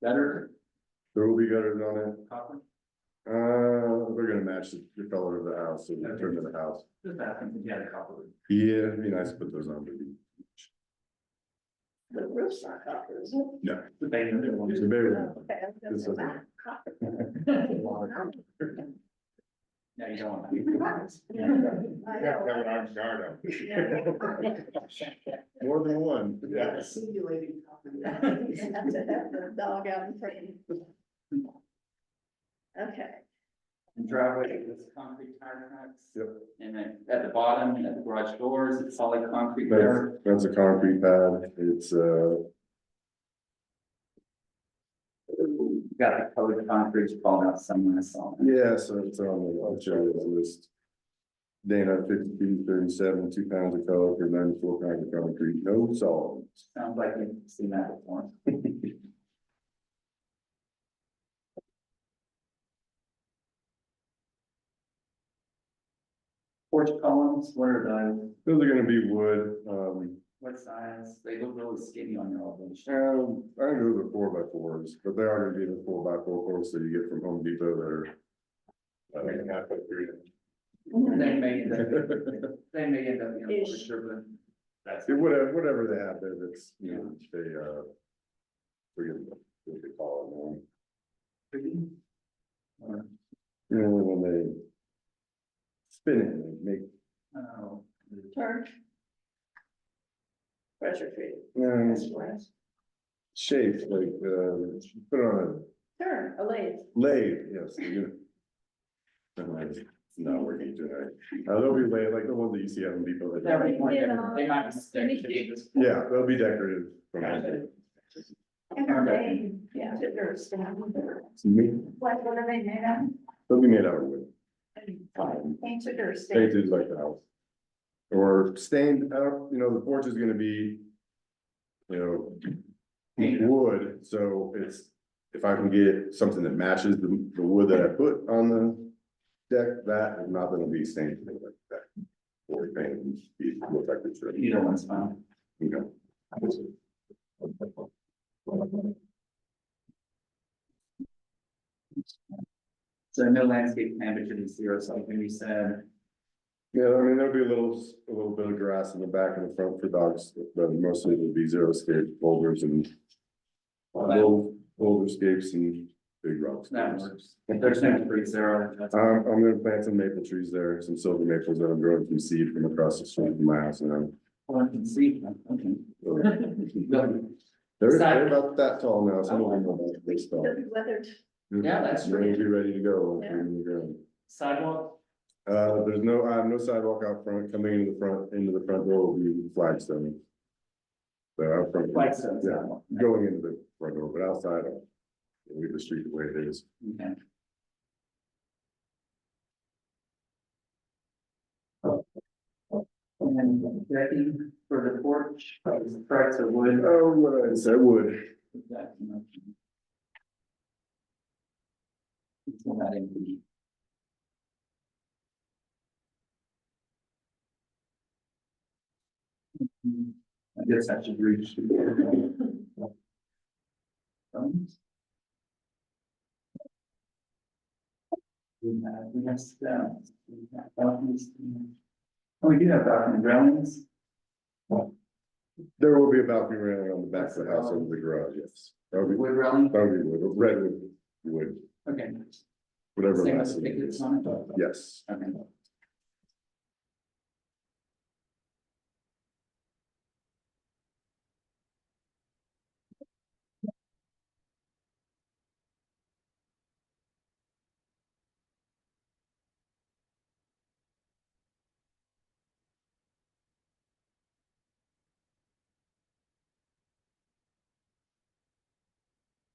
Better There will be gutters on it. copper, They're gonna match the color of the house, so we turn to the house. just asking if you had a copper roof. Yeah, it'd be nice to put those on, but The roof's not copper, is it? no, The bay window one. it's a very. Okay, I was gonna This say, is- ah, copper. Yeah, you don't want to. I You have to have an know. armed guard out. More than one, Yeah, yeah. simulating. You have to have the dog out in front. Okay, And driveway is concrete tire tracks. Yep. And then at the bottom, at the garage doors, it's solid concrete there. That's a concrete pad, it's, Got the colored concrete called out somewhere, so. yeah, so it's on the, I'll show you the list. Dana, 50 feet, 37, 2 pounds of color for 94 pounds of concrete, no solids. Sounds like you've seen that before. Porch columns, what are Those are gonna be wood, what size? They look really skinny on your elevation. I think those are 4x4s, but they are gonna be the 4x4 posts that you get from Home Depot that are. Half foot three. They may end up, they may end up, you know, for sure, but that's. Whatever they have there, that's, you know, they, forget what they call it now. You know, when they spin it, they make, Oh. Turn. Pressure treated. shapes, like, put on Turn, a lathe. a lathe, yes. It's not working tonight. They'll be lathe, like the ones that you see at Home Depot. They might be Spinning. decorative. Yeah, they'll be decorative. Yeah. Excuse me? What are they made of? They'll be made out of wood, Painted or stained? painted like the house. Or stained, you know, the porch is gonna be, you know, wood, so it's, if I can get something that matches the wood that I put on the deck, that is not gonna be stained like that. Or painted, be look like it's. Either one's fine. Okay. So no landscape plan, but you zero, so like we said, Yeah, I mean, there'll be a little bit of grass in the back and the front for dogs, but mostly it'll be zero scape boulders and. Little boulder scapes and big rocks. that works. If there's no debris zero, that's. I'm gonna plant some maple trees there, some silver maples that I'm growing from seed from across the street from my house and I'm. Well, I can see, okay. They're about that tall now, some of them are about this tall. They'll be weathered. Yeah, that's They'll great. be ready to go. Yeah. when we go. Sidewalk, There's no, I have no sidewalk out front, coming into the front door will be flagstone. So out front. Flagstone Yeah, sidewalk. going into the front door, but outside, I'll leave the street the way it is. Okay. And decking for the porch, price of wood. Oh, what I said wood. That, you know. It's not in the. I guess I should reach. We have steps. We have balconies. Oh, we do have balcony railings. There will be a balcony railing on the back of the house over the garage, yes. That'll be, Wood railing, that'll be wood, redwood, wood, okay. whatever. Same lasts as the it pickets is. on it? Yes. Okay.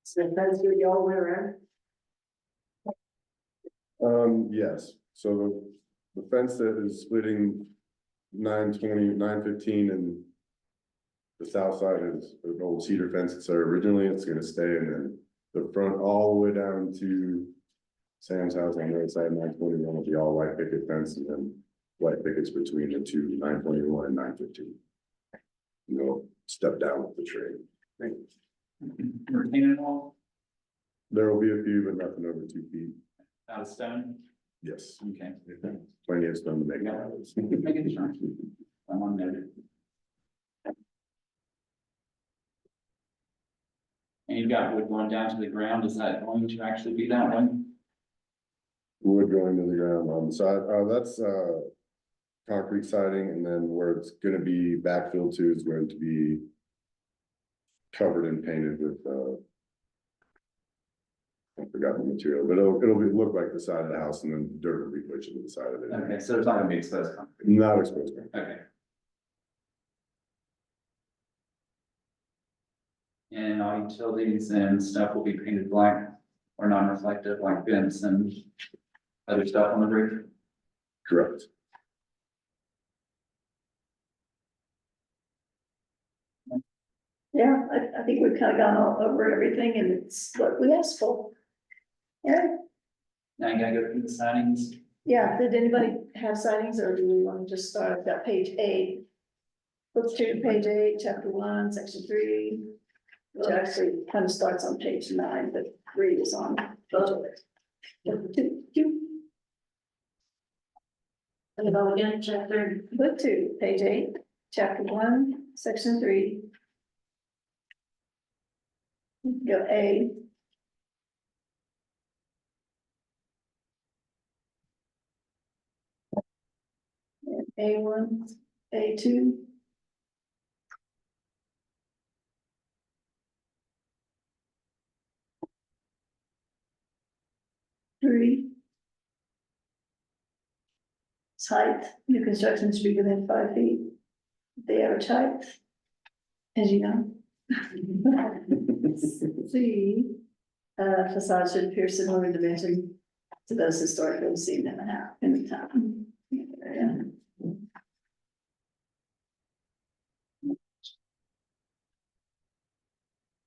So that's gonna be all the way around? Yes, so the fence that is splitting 915 and the south side is an old cedar fence, it's there originally, it's gonna stay, and then the front all the way down to Sam's house on the other side, 921 will be all white picket fence, and then white pickets between the two, 921 and 915. You know, step down with the tree. Retaining wall, There will be a few, but nothing over 2 feet. out of stone, Yes, okay. plenty of stone to make. Yeah. it. Making sure. I'm on there. And you've got wood going down to the ground, is that going to actually be that way? Wood going to the ground on the side, that's, concrete siding, and then where it's gonna be backfilled to is going to be covered and painted with, I forgot the material, but it'll be, look like the side of the house, and then dirt will be pushed into the side of it. Okay, so it's not gonna be exposed concrete, Not exposed. okay. And all utilities and stuff will be painted black or non-reflective, like vents and other stuff on the roof. Correct. Yeah, I think we've kind of gone all over everything and it's what we asked for. Yeah, Now you gotta go through the signings. Yeah, did anybody have sightings or do we want to just start at page 8? Let's do page 8, chapter 1, section 3. Well, actually, it kind of starts on page 9, but 3 is on both. Chapter 2. And go again, chapter. Book 2, page 8, chapter 1, section 3. Go A. And A1, A2. Three. Height, new construction should be within 5 feet. The average height, as you know. C, facade should appear similar in dimension to those historically seen in the town. Yeah.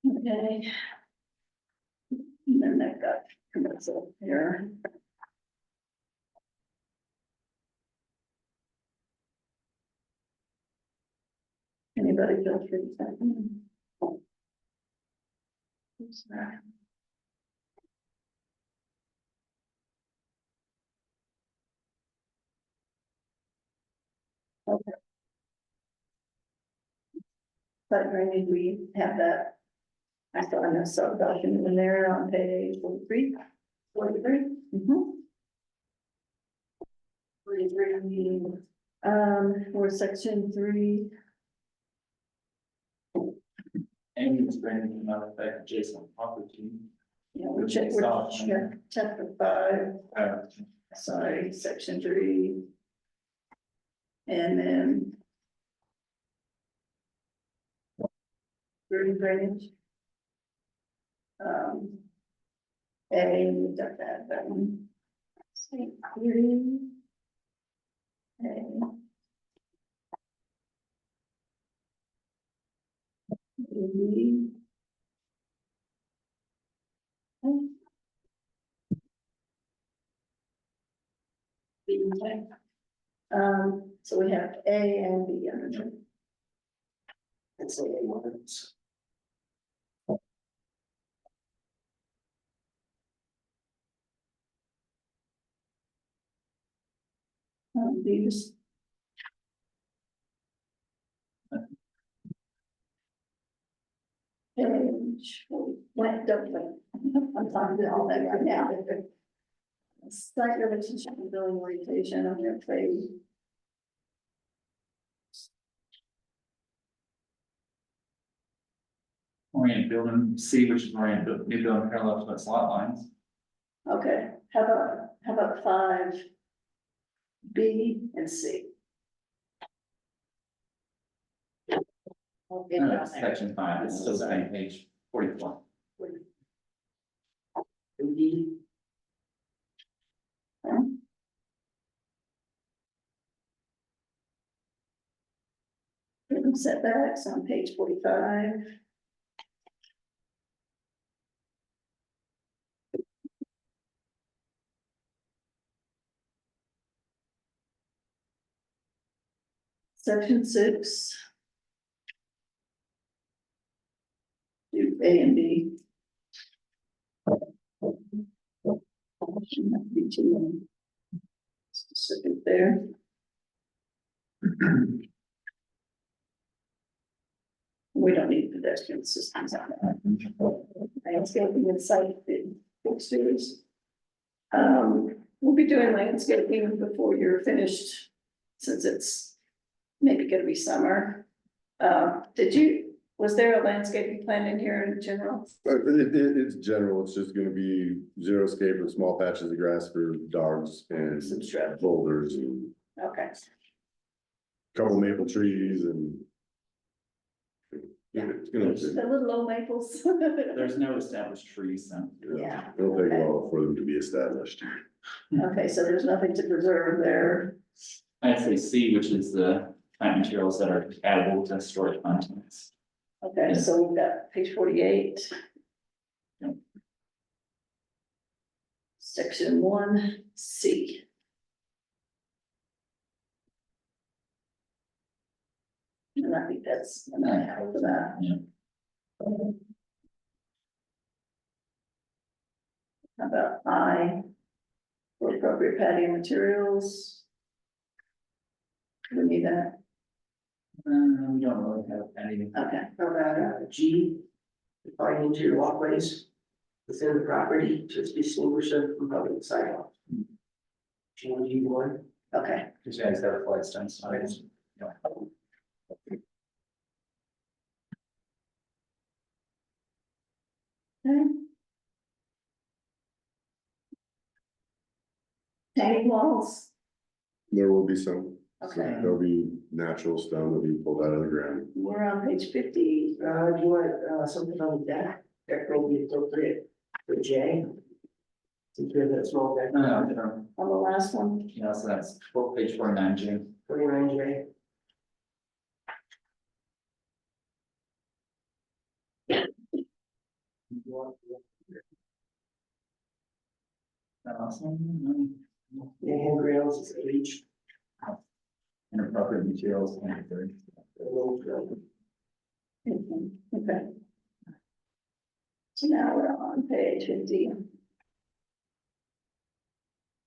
Okay. And then that got commercial here. Anybody feel free to type in. Sorry. Okay. But maybe we have that. I thought I saw a document in there on page 43. 43? Mm-hmm. 43. For section 3. And it's bringing another back Jason property. Yeah, we'll check, chapter 5, sorry, section 3. And then. Drainage. A, we've done that one. Say 3. A. B. B, okay. So we have A and B underneath. It's a words. These. Page, wait, don't wait. I'm talking to all that right now. Site relationship and building orientation, I'm gonna say. Orient building C, which is orient new building parallel to its lot lines. Okay, how about 5? B and C. Section 5, it's still saying page 44. Setbacks on page 45. Section 6. Do A and B. Shouldn't have to be too specific there. We don't need pedestrian systems on that. Landscaping and site fixtures. We'll be doing landscaping before you're finished, since it's maybe gonna be summer. Was there a landscaping plan in here in general? It's general, it's just gonna be xeriscape with small patches of grass for dogs and Some shrubs. boulders and Okay, couple maple trees and. It's gonna, the little low maples. There's no established trees, so. Yeah. it'll take a while for them to be established. Okay, so there's nothing to preserve there. I'd say C, which is the plant materials that are addable to storage contents. Okay, so we've got page 48. Yep. Section 1, C. and I think that's enough for that. Yeah. How about I, for appropriate patio materials? Do we need that? We don't really have any. Okay, How about, G, define interior walkways within the property to distinguish them from public sidewalk. G one. okay. Because you guys have a flight stance, I guess. Okay. Retaining walls, There will be some, okay, there'll be natural stone that'll be pulled out of the ground. we're on page 50. Do you want, something on the deck? Deck may be appropriate for J. Since we have that small deck, On the last one, Yeah, so that's page 49, Jim. 49 J. Awesome. The handrails is H. Inappropriate materials, and okay. So now we're on page 50.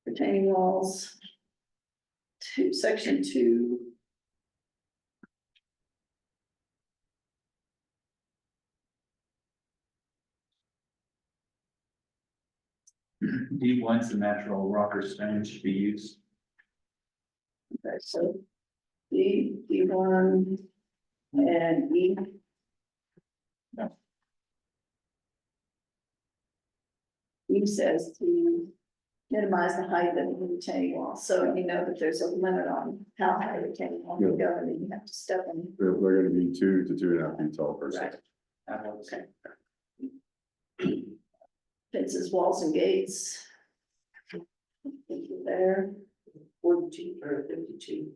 Retaining walls. Section 2. D one's the natural rock or stone should be used. Okay, so D1 and E. Yeah. E says to minimize the height of the retaining wall, so you know that there's a limit on how high the retaining wall can go, and then you have to step in. They're gonna be 2 to 2.5 feet tall per Right. se. Okay. Fences, walls and gates. There, 42 or 52.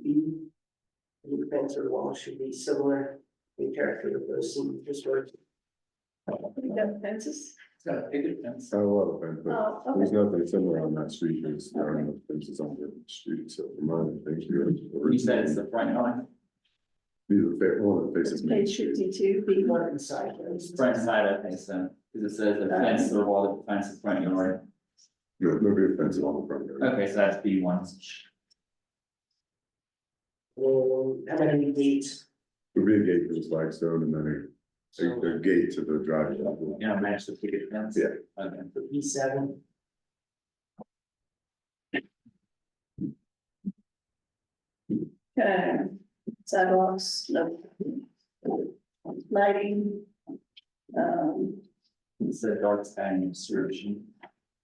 B. The fence or wall should be similar in character of those seen this word. we got fences. It's got a big fence. Not a lot of fence, but Oh, there's okay. nothing similar on that street, there are no fences on the street, so for mine, I think. You said it's the front yard, Be the one that faces It's Main page Street. 52, B1. One inside. front side, I think so, because it says the fence or wall that defines the front yard. No, there'll be a fence along the front yard. Okay, so that's B one. How many gates? There'll be a gate for the flagstone and then a gate to the driveway. You know, match the picket fence. Yeah. Okay. B7. Okay, sidewalks, no. Lighting. It's a dark sky insertion.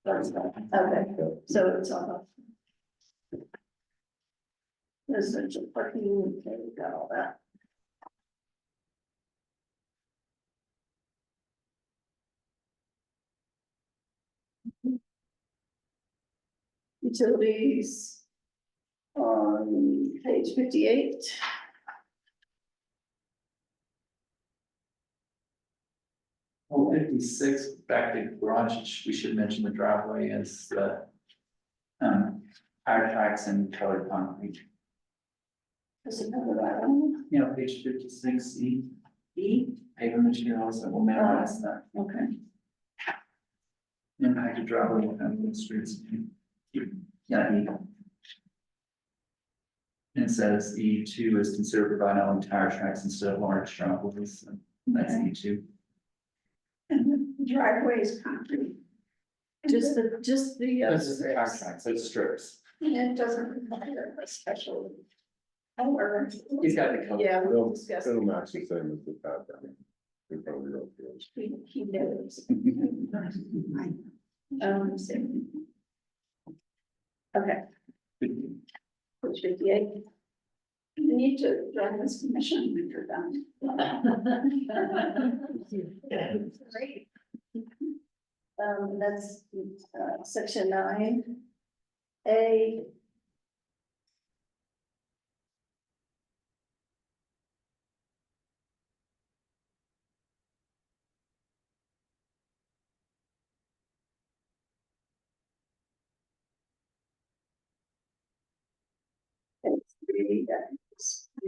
Dark sky. Okay, so it's all. Residential parking, okay, we got all that. Utilities. On page 58. Well, 56, back to garage, we should mention the driveway is the tire tracks and colored concrete. Does it cover that one? You know, page 56, E, paper materials that will minimize that Okay, impact of driveway and the streets. Yeah, E. And it says E2 is considered providing only tire tracks instead of large driveways, so that's Okay. E2. and the driveway is concrete. Just the. This is the tire tracks, so it strips. It doesn't require a special. Or. He's got the color. Yeah, It'll, we discussed. it'll match the same as the pad down in front of the road. He knows. So. Okay, page 58. You need to join this commission when you're done. Great. That's, section 9. A. It's 3,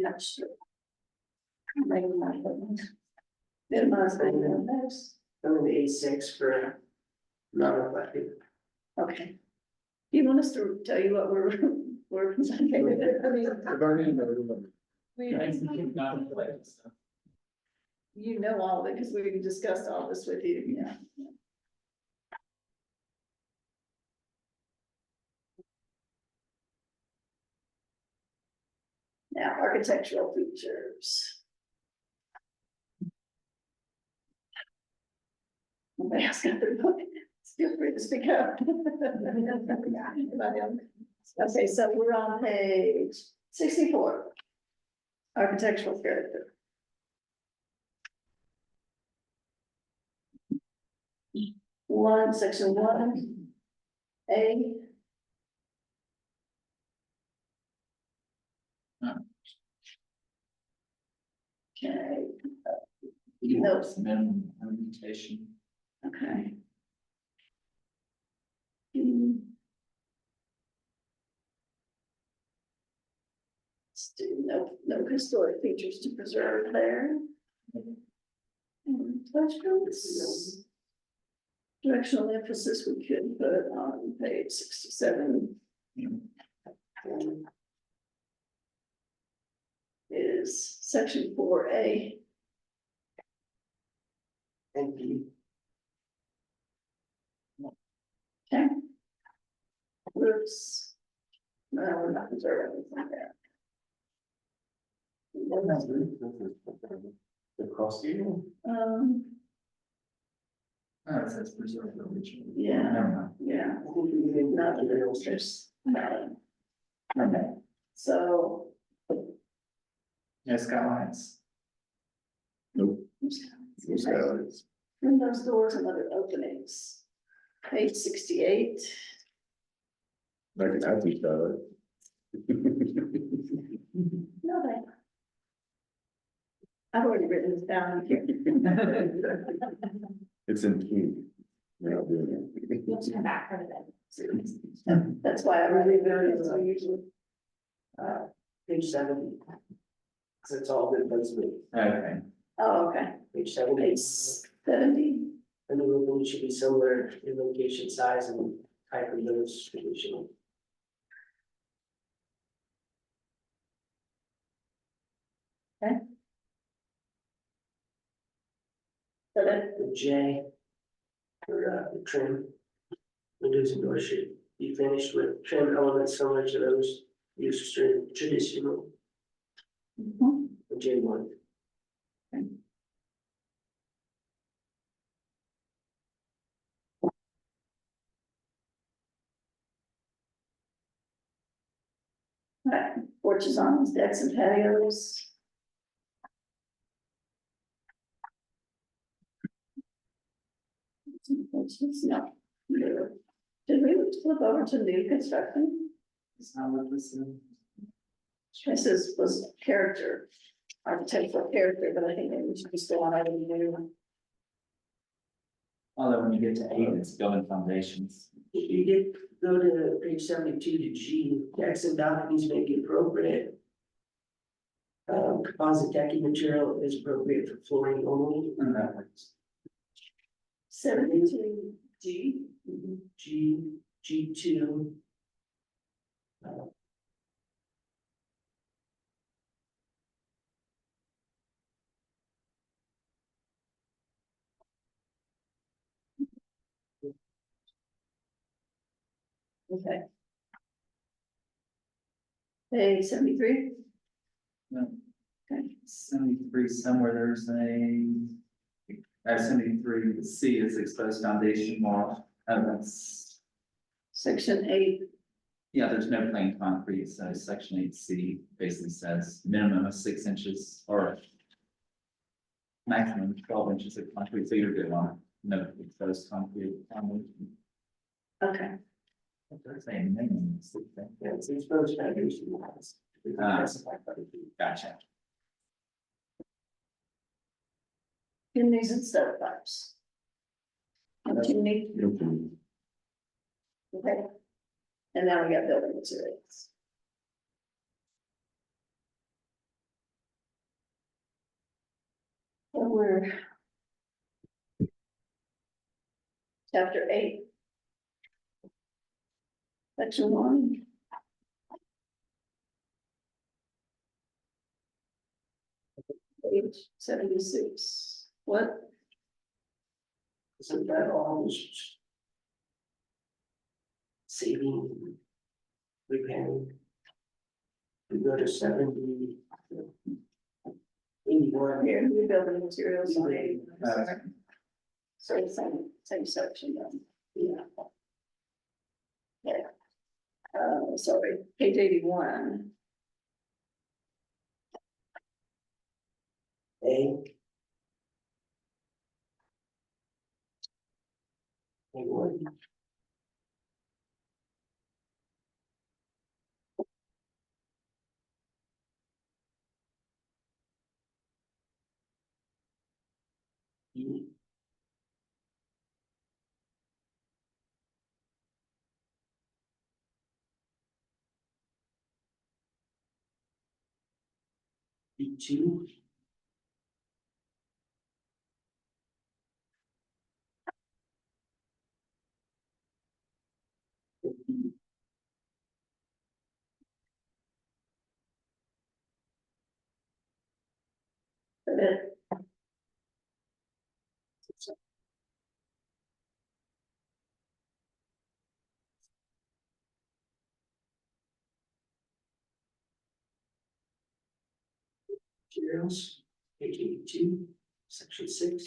Next. Minimize the next. I'm in A6 for non-reflective. Okay. Do you want us to tell you what we're, we're. Okay with it? I mean, If I need to, you know all of it, because we discussed all this with you, yeah. Now, architectural features. Nobody else got their book, feel free to speak up. Okay, so we're on page 64. Architectural character. Section 1A. Okay. Notes. Minimum ornamentation. Okay. Let's do no historic features to preserve there. Touch points. Directional emphasis we could put on page 67. Is section 4A. And B. Okay. Roofs. No, we're not preserving anything there. The cross view? Oh, it says preserve the original. Yeah. Never mind. Yeah. Not the realtors. Okay, so. Yes, got lines. nope. Skylights. Windows, doors, and other openings. Page 68. I can add some skylights. No, thank you. I've already written this down here. It's in pink. We're not doing it. You'll turn back for the That's why I really very, so usually. Page 70. So it's all good, that's me. Okay. Oh, okay, Page 70. page 70. And the room should be similar in location, size, and type of those traditional. So that, The J. For the trim. Windows and doors should be finished with trim elements similar to those used in traditional, the J1. right, porches, awns, decks and patios. Porches, no. No. Did we flip over to new construction? It's not what this is. This was character, architectural character, but I think maybe we should just go on over to new. Although when you get to 8, it's building foundations. You did go to page 72 to G, decks and balconies make it appropriate. Composite decking material is appropriate for flooring only. And that works. 72 G. G2. Okay. Page 73. No. Okay. 73, somewhere there's a, 73, the C is exposed foundation wall. That's, Section 8. yeah, there's no plain concrete, so section 8C basically says minimum of 6 inches or maximum 12 inches of concrete, so you're good on no exposed concrete. Okay. Saying minimum. of 6 inches. Yeah, it's exposed foundation walls. Gotcha. Chimneys and stovepipes. And chimney, okay. And now we got building materials. So we're. Chapter 8. Section 1. Page 76, what? Isn't that all just saving, repairing? We go to 70. 81. Here, new building materials on 8. So same section then. Yeah. Yeah. Sorry, page 81. A. 81. E. B2. Materials, page 82, section 6.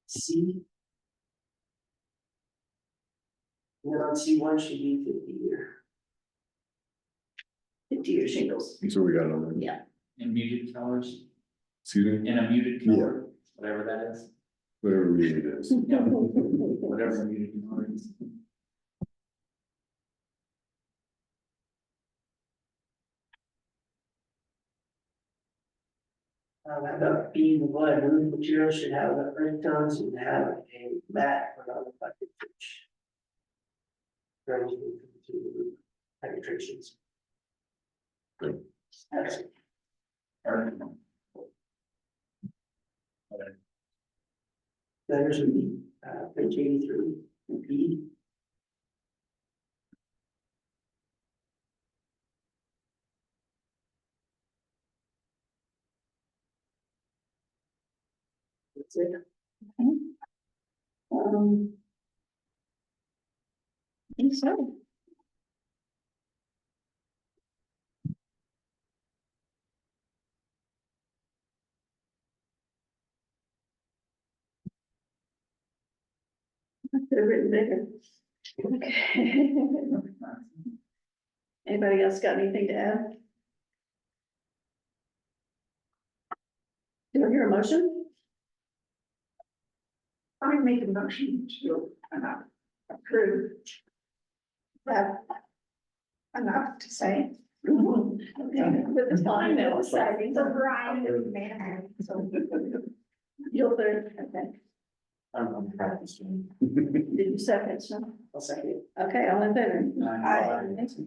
C. And then on C1 should be 50-year. 50-year shingles. That's what we got on there. Yeah. In muted colors, Excuse me, in a muted color, whatever that is, whatever read it is. whatever muted color is. About B, the blood moving material should have the earth tones and have a matte or non-reflective finish. For anything through the roof penetrations. That's it. Letters would be, page 83, B. That's it. I think so. They're written bigger. Okay. Anybody else got anything to add? Do I hear a motion? I make a motion to approve. That enough to say. Okay, with the fine, that was exciting. So Brian and man, so. You'll third, okay. I'm practicing. Did you second, so? I'll second it. Okay, all in favor? Aye. Against?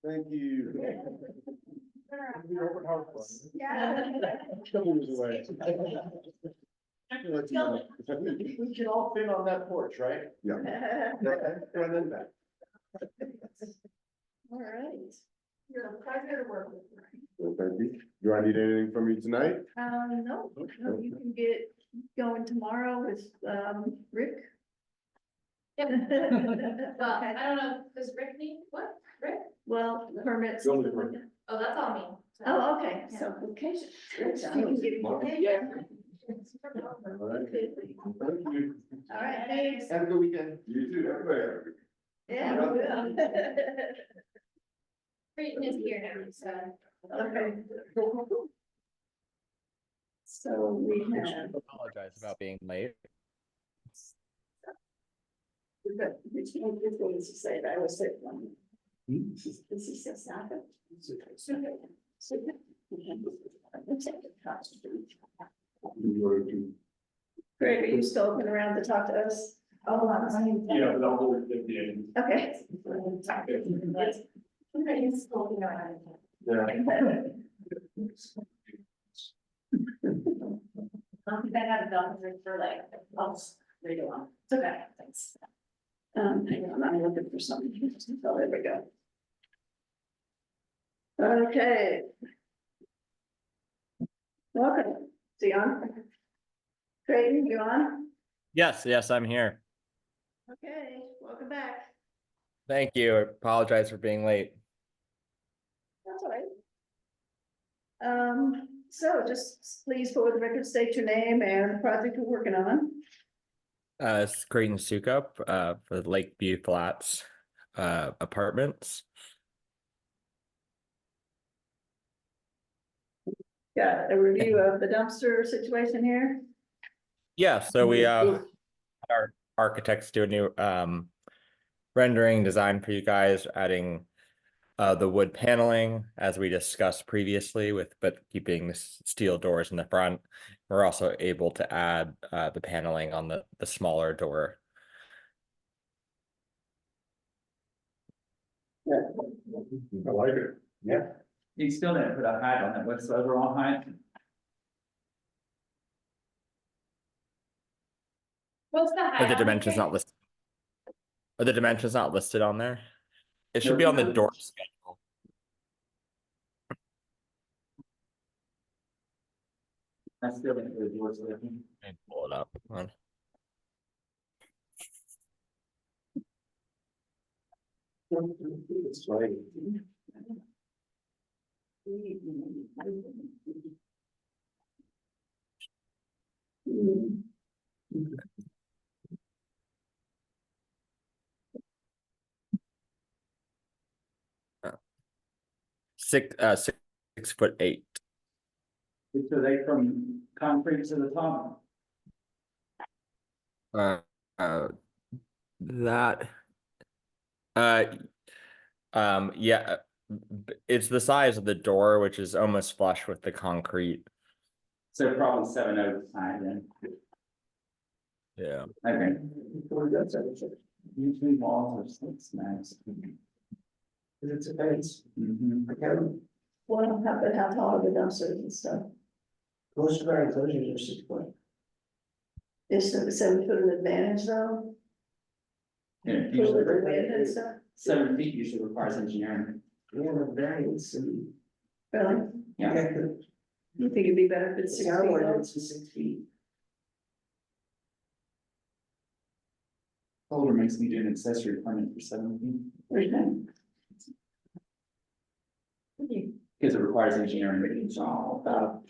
Thank you. Yeah. Couple years away. We can all fit on that porch, right? Yeah. Front and back. All right. You're a pleasure to work with. Well, thank you. Do I need anything from you tonight? No, no, you can get going tomorrow with, Rick. Yep. Well, I don't know, does Rick need, what, Rick? Well, permits. Building and stuff like that. Oh, that's all me. So- Oh, okay, so, okay. All right. Thank you. All right, thanks. Have a good weekend. You too, everybody. have a good- Yeah, we will. Creighton is here now, so. Okay. So we have, Apologize about being late. we've got, which one is to say that I was sick one. This is just not good. So, let's take the cost. You wanted to- Greg, are you still open around to talk to us? Oh, I was on. Yeah, the whole 50. Okay. That had a belt for like, I'll just read it on. It's okay, thanks. Hang on, I'm looking for something. Oh, there we go. Okay. Welcome, is he on? Creighton, you on? Yes, I'm here. Okay, welcome back. Thank you. I apologize for being late. That's all right. So just please for the record, state your name and the project you're working on. It's Creighton Sukup, for the Lakeview Flats, apartments. Got a review of the dumpster situation here. Yeah, so we, our architects do a new, rendering design for you guys, adding the wood paneling as we discussed previously but keeping the steel doors in the front. We're also able to add the paneling on the smaller door. I like it. Yeah. You still didn't put a height on it, what's the overall height? What's the height? Are the on dimensions it? not listed? Are the dimensions not listed on there? It should be on the door schedule. I still didn't put the doors in. Let me pull it up. Hold on. It's right. Six, 6'8". So they from concrete to the top? Uh, that. Yeah, it's the size of the door, which is almost flush with the concrete. So probably 7 high then. Yeah. Okay. Usually walls are 6 max. It's a fence. Mhm. Well, how tall are the dumpsters and stuff? Most of our enclosures are 6 foot. Is the 7 foot an advantage though? Yeah, For usually the wind and stuff? 7 feet usually requires engineering. We have a variance and. Really? Yeah. You think it'd be better if it's 6 It's feet? our though? ordinance is 6 feet. Older makes me do an accessory permit for 7 feet. Okay. Because it requires engineering. It's all about.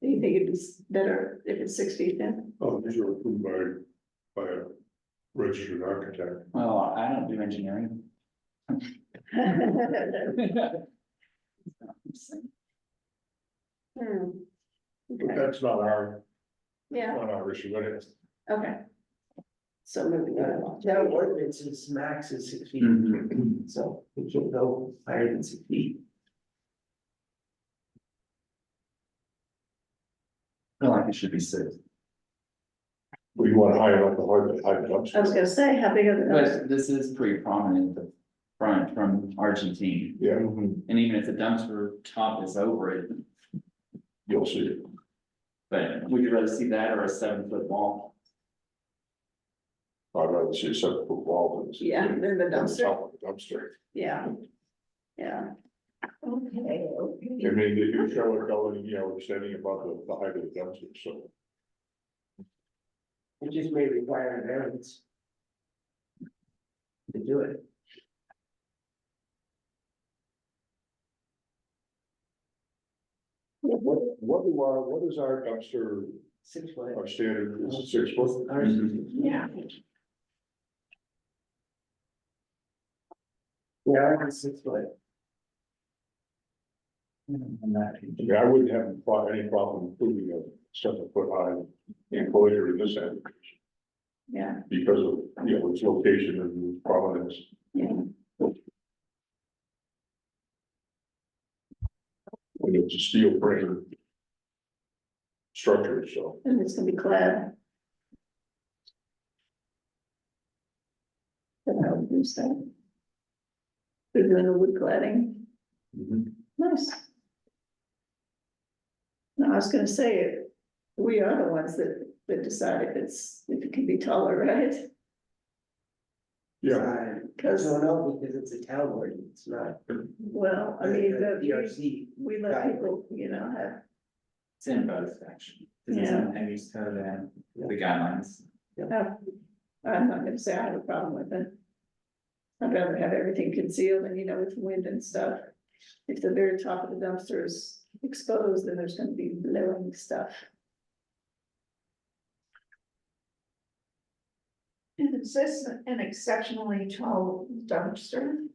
Do you think it'd be better if it's 6 feet then? Oh, these are approved by a registered architect. Well, I don't do engineering. But Okay, that's not our, yeah, not our issue, it is. okay. So moving on. Our ordinance is max is 6 feet, Mhm. so we can't go higher than 6 feet. I feel like it should be 6. We want high enough to hide the I was dumpster. gonna say, how big are the dumpsters? But this is pretty prominent at the front from Argentine. Yeah, And even if the dumpster top is over it, you'll see it. but would you rather see that or a 7-foot wall? I'd rather see a 7 foot wall than. Yeah, than the than dumpster. top of the dumpster. Yeah. Yeah. Okay, okay. I mean, if you show it going, extending above the height of the dumpster, so. It just may require a variance. To do it. What is our dumpster, 6 foot. our standard, is it 6 foot? Ours is- Yeah. Yeah, ours is 6 foot. Yeah, I wouldn't have any problem putting a 7 foot high enclosure in this end Yeah, because of, its location and prominence. yeah. And it's a steel frame structure, so. And it's gonna be clad. Who's that? They're doing the wood cladding, Mhm. nice. No, I was gonna say, we are the ones that decide if it can be taller, right? Yeah, Cause, So no, because it's a town board, it's not. well, I mean, DRC. we let people, have, It's in both actually, because it's in the land use code and the guidelines. I'm not gonna say I have a problem with it. I'd rather have everything concealed and, with wind and stuff. If the very top of the dumpster is exposed, then there's gonna be blowing stuff. And is this an exceptionally tall dumpster?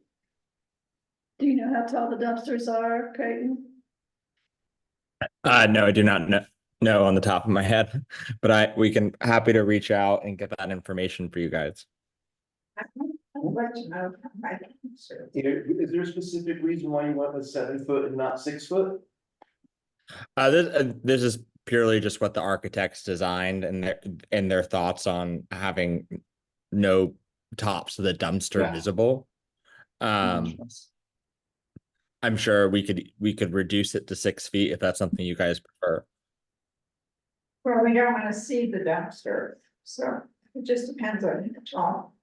Do you know how tall the dumpsters are, Creighton? No, I do not know on the top of my head, but we can happy to reach out and get that information for you guys. I'd like to know. My dumpster. Is there a specific reason why you went with 7 foot and not 6 foot? This is purely just what the architects designed and their thoughts on having no tops of the dumpster Yeah. visible. I'm sure we could reduce it to 6 feet if that's something you guys prefer. Well, we don't wanna see the dumpster, so it just depends on how tall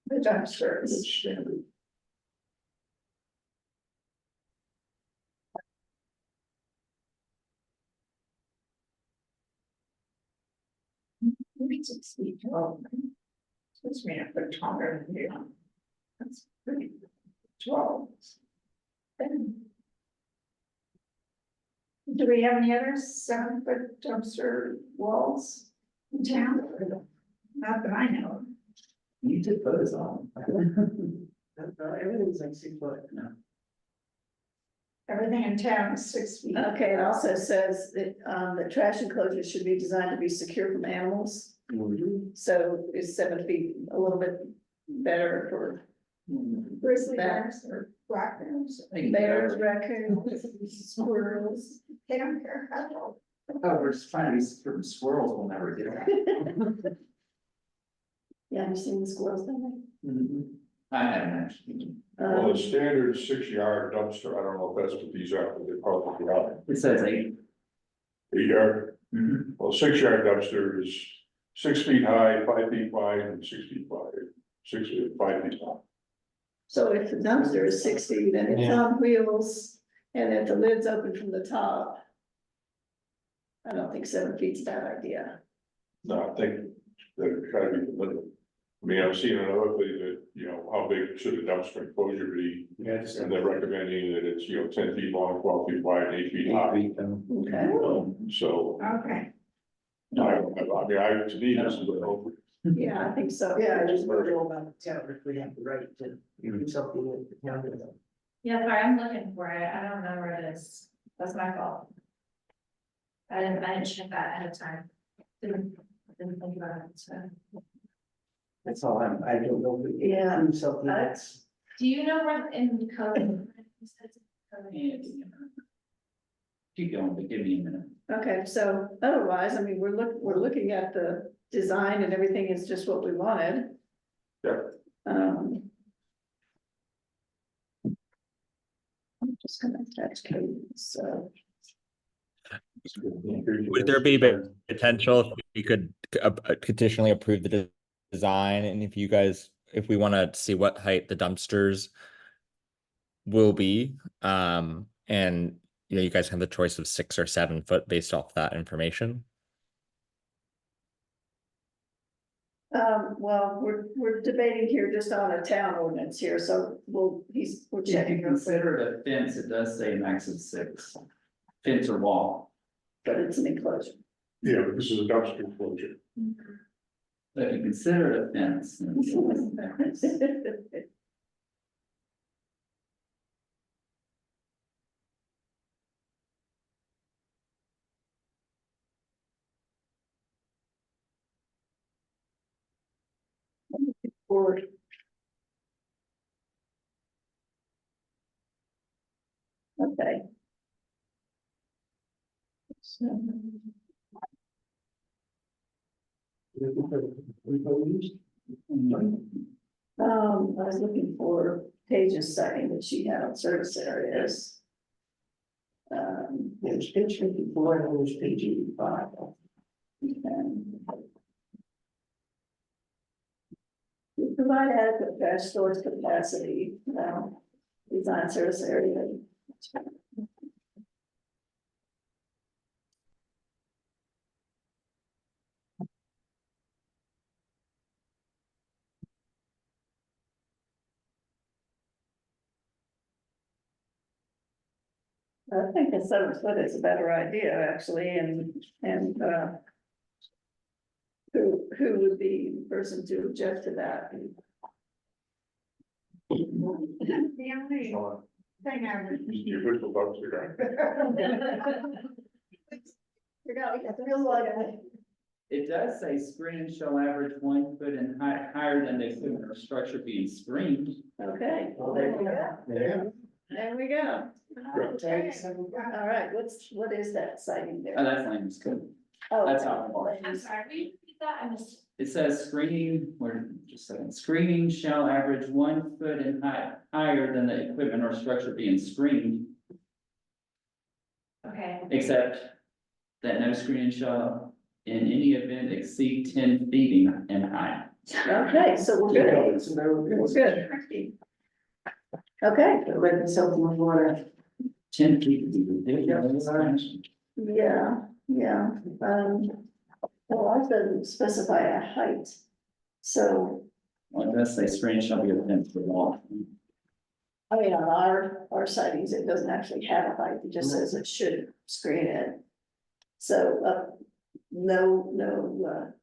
the dumpster is. Maybe 6 feet tall. Supposed to be a bit taller than you. That's pretty tall. Do we have any other 7-foot dumpster walls in town? Not that I know of. You took photos on. Everything's like 6 foot. Everything in town is 6 feet. Okay, it also says that, the trash enclosure should be designed to be secure from animals. So is 7 feet a little bit better for Grizzly That- bears or black bears, bears, raccoons, squirrels? they don't care how tall. Oh, we're just trying to be certain squirrels will never get out. Yeah, have you seen the squirrels down I haven't actually. there? well, the standard 6-yard dumpster, I don't know if that's what these are, but they probably are. It says 8. 8-yard, Mhm. well, 6-yard dumpster is 6 feet high, 5 feet wide, and 6 feet wide, 5 feet long. So if the dumpster is 6 feet and it's on wheels, and if the lid's open from the top. I don't think 7 feet's a bad idea. No, I think that it gotta be the limit. I mean, I've seen another thing that, how big should a dumpster enclosure be? Yeah, just And they're recommending that it's, 10 feet long, 12 feet wide, and 8 feet high. Okay, So, Okay, to me, this is an over. yeah, I think so. Yeah, I just want to know about the town, if we have the right to do something with the town. Yeah, sorry, I'm looking for it. I don't know where it is. That's my fault. I didn't check that ahead of time. Didn't think about it, so. That's all I don't know, if we Yeah. can do something that's. Do you know where in the code? Keep going, but give me a minute. Okay, so otherwise, I mean, we're looking at the design and everything is just what we wanted. Yeah. I'm just gonna attach Kate, so. Would there be potential if we could conditionally approve the design and if we want to see what height the dumpsters will be, and you guys have the choice of 6 or 7 foot based off that information? Well, we're debating here just on a town ordinance here, so we're If you checking, consider it a fence, it does say max of 6. Fence or wall, but it's an enclosure. Yeah, but this is a dumpster enclosure. but if you consider it a fence, then it's a fence. Board. Okay. So, I was looking for Paige's citing that she had on service areas. There's page 54 and there's page 85. We provide adequate trash storage capacity, design service area. I think the 7 foot is a better idea, actually, who would be the person to object to that? The only thing I would. The official dumpster guy. Forgot we got the real light on it. It does say screen shall average 1 foot and higher than the equipment or structure being screened. Okay, Well, there you go. Yeah. there we go. Okay. All right, what is that citing Oh, there? that's language code. Oh, That's how. I'm sorry, will you repeat that? I missed. It says screening, or just a second, screening shall average 1 foot and higher than the equipment or structure being screened, Okay, except that no screening shall in any event exceed 10 feet in height. Okay, so we're good. So there we go. We're good. Okay, That might be something we wanna, 10 feet would be ridiculous. yeah, well, ours doesn't specify a height. So, Well, it does say screen shall be within the wall. I mean, on our sightings, it doesn't actually have a height, it just says it should screen it. So, no.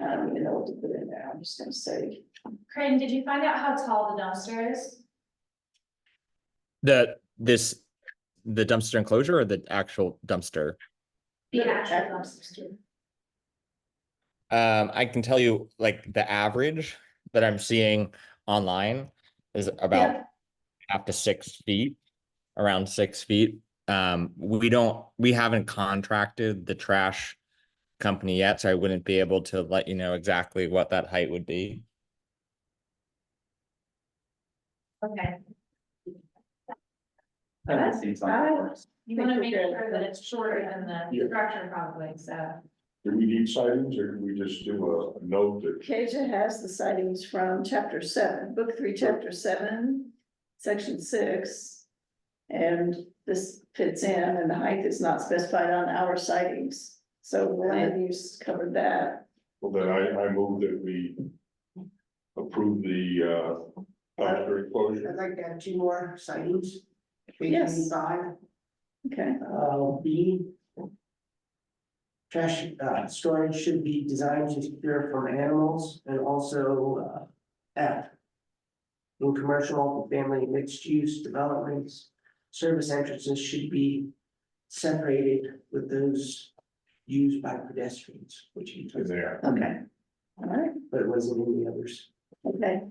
I don't even know what to put in there, I'm just gonna say, Creighton, did you find out how tall the dumpster is? The dumpster enclosure or the actual dumpster? The No, actual actual dumpster. I can tell you like the average that I'm seeing online is about Yeah. half to 6 feet, around 6 feet. We haven't contracted the trash company yet, so I wouldn't be able to let you know exactly what that height would be. Okay, That seems like it works. you wanna make sure that it's shorter than the Yeah. structure probably, so. Do we need sightings or can we just do a note that? Kasia has the sightings from chapter 7, book 3, chapter 7, section 6. And this fits in, and the height is not specified on our sightings, so the land use covered that. Well, then I move that we approve the dumpster I'd enclosure. like to add 2 more sightings. Page Yes. 85. Okay, B. Trash, storage should be designed to secure from animals and also, F. In commercial, family, mixed use developments, service entrances should be separated with those used by pedestrians, which he took In there. okay. All right, but it wasn't in the others. okay.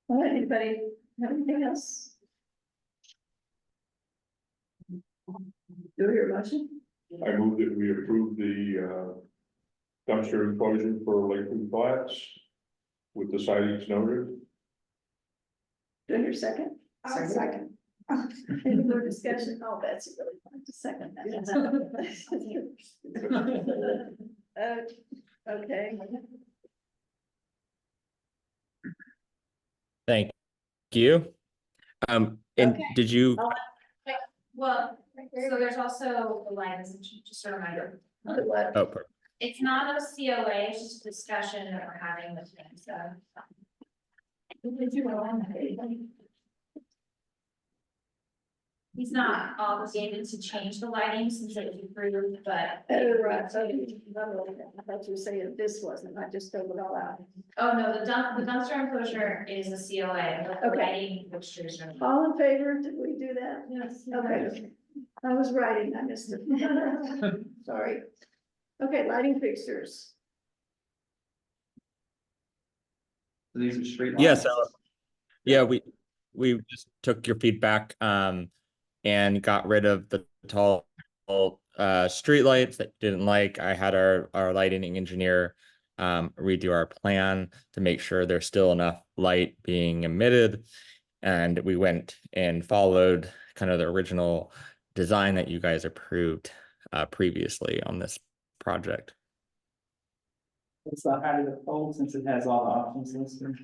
All right, anybody have anything else? Do we hear a motion? I move that we approve the dumpster enclosure for Lakewood Flats with the sightings noted. Do I hear a second? I'll second. Any more discussion? Oh, that's really fun to second that. Okay. Thank you. And Okay. did you, Well, so there's also the lines, just a reminder. What? oh, perfect. It's not a COA, it's just a discussion that we're having with him, so. He's not obligated to change the lighting since it was approved, but. Oh, right, so, I thought you were saying this wasn't, I just filled it all out. Oh, no, the dumpster enclosure is a COA, but the Okay. lighting fixtures are. All in favor, did we do that? Yes. Okay, I was writing, I missed it. Sorry. Okay, lighting fixtures. These are street. Yeah, lights. so yeah, we just took your feedback and got rid of the tall streetlights that you didn't like. I had our lighting engineer redo our plan to make sure there's still enough light being emitted. And we went and followed kind of the original design that you guys approved previously on this project. What's the height of the pole since it has all the options listed?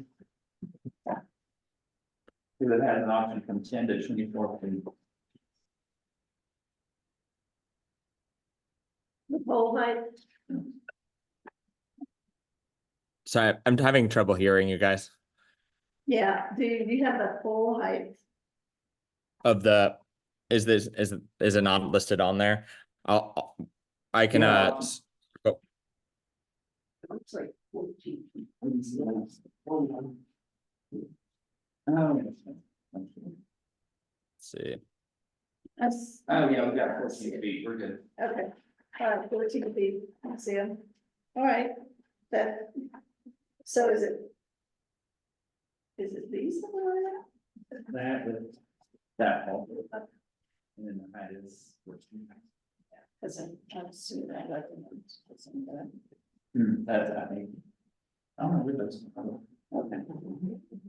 Because it has an option from 10 to 24 feet. The pole height, Sorry, I'm having trouble hearing you guys. yeah, do you have the pole height? Of the, is it not listed on there? I can Yeah. oh, Looks like 14. Oh, see. That's, oh, yeah, we got 14 feet, we're good. okay, 14 feet, I see them. All right, that, so is it these? That with that pole. And then the height is 14. Because I'm assuming that like. That's, I think. I don't know where those. Okay.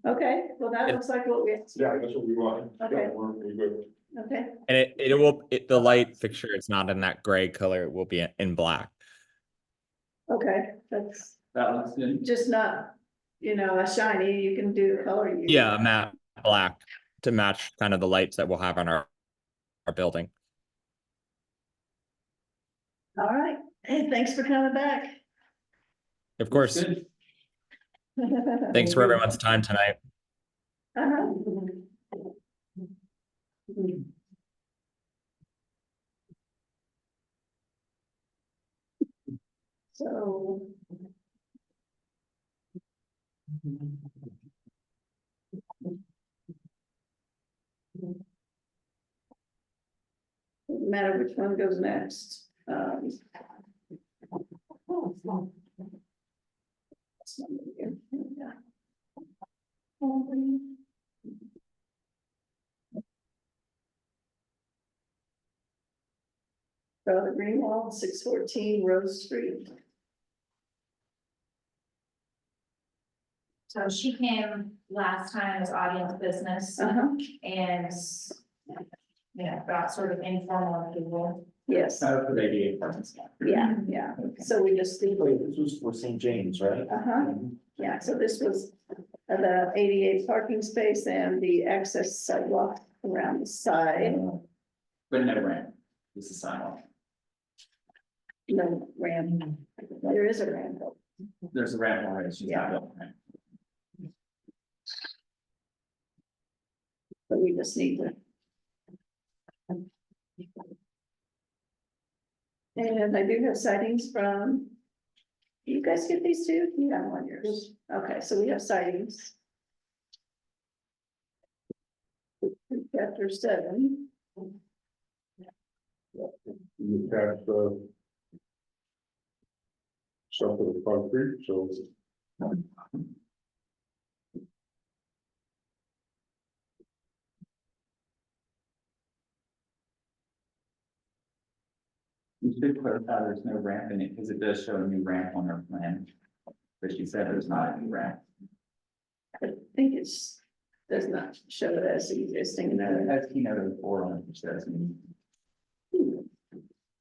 Okay, well, that looks like what we, Yeah, that's what we want. Okay. Yeah, we're good. okay, And the light fixture, it's not in that gray color, it will be in black. okay, that's That looks good. just not, a shiny, you can do the color you. Yeah, matte black to match kind of the lights that we'll have on our building. All right, hey, thanks for coming back. Of course. Good. Thanks for everyone's time tonight. Uh-huh. So. Doesn't matter which one goes next. That's not here. Yeah. The Greenwald, 614 Rose Street. So she came last time as audience business Uh-huh, and, got sort of informal approval. yes, For the ADA parking spot. yeah, so we just did. Wait, this was for St. James, right? Uh-huh, yeah, so this was the 88 parking space and the access sidewalk around the side. But no ramp. This is sidewalk. No ramp, there is a ramp though. There's a ramp already, she's not Yeah. built ramp. But we just need to. And I do have sightings from. Do you guys get these too? You have one yours. Okay, so we have sightings. Chapter 7. You have, stuff for the concrete, so. You should clarify there's no ramp in it, because it does show a new ramp on our plan. But she said there's not a new ramp. I think it's, does not show it as existing. No. That's keynote 04 on it, which says.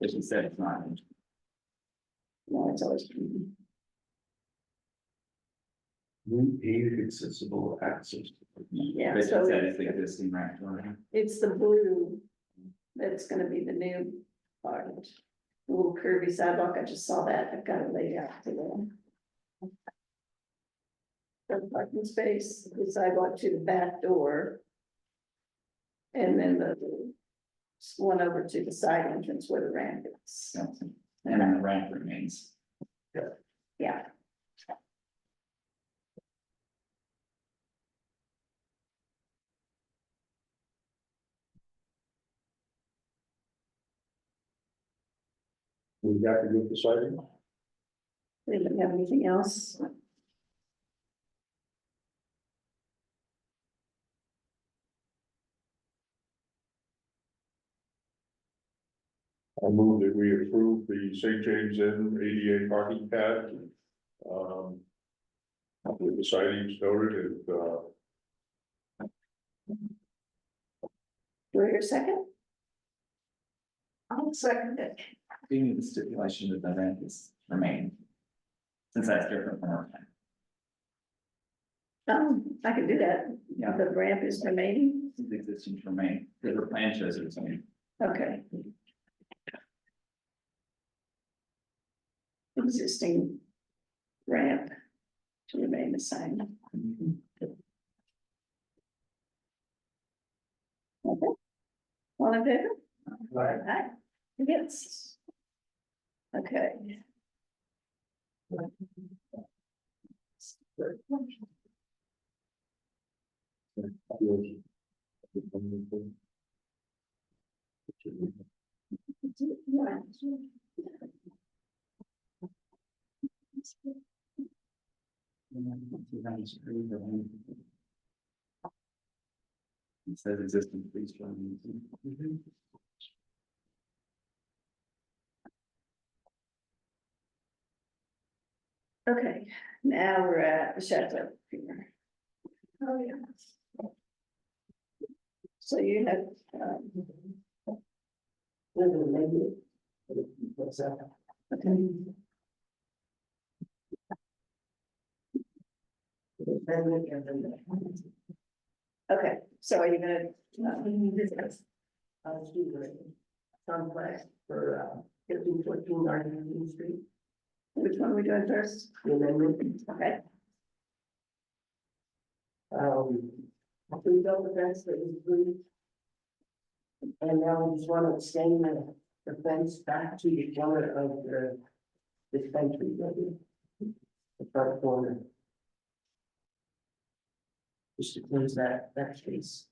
But she said it's not. No, it's always. Aid accessible access. Yeah, But she so said it's the existing ramp already. it's the blue. That's gonna be the new part. The little curvy sidewalk, I just saw that, I've got it laid out today. The parking space, the sidewalk to the back door. And then the one over to the side entrance where the ramp is. And then the ramp remains. Yeah. We got to get the siding. Anybody have anything else? I move that we approve the St. James Inn ADA parking pad. With the sightings noted and, Do I hear a second? I'll second it. Being the stipulation that the rent is remain. Since that's different from our plan. I can do that. Yeah. The ramp is remaining, The existing remain, the plan shows it's only. okay. Existing ramp to remain the same. Okay. All in favor? Right. Aye. Yes. Okay. It says existing, please join. Okay, now we're at the chateau here. Oh, yeah. So you have, What's that? okay. Okay, so are you gonna, discuss? Complex for 1514 Arlington Street. Which one are we doing first? The amendment. Okay, We built the fence that was approved. And now we just want to extend the fence back to the corner of the dispensary building. The front corner. Just to close that space.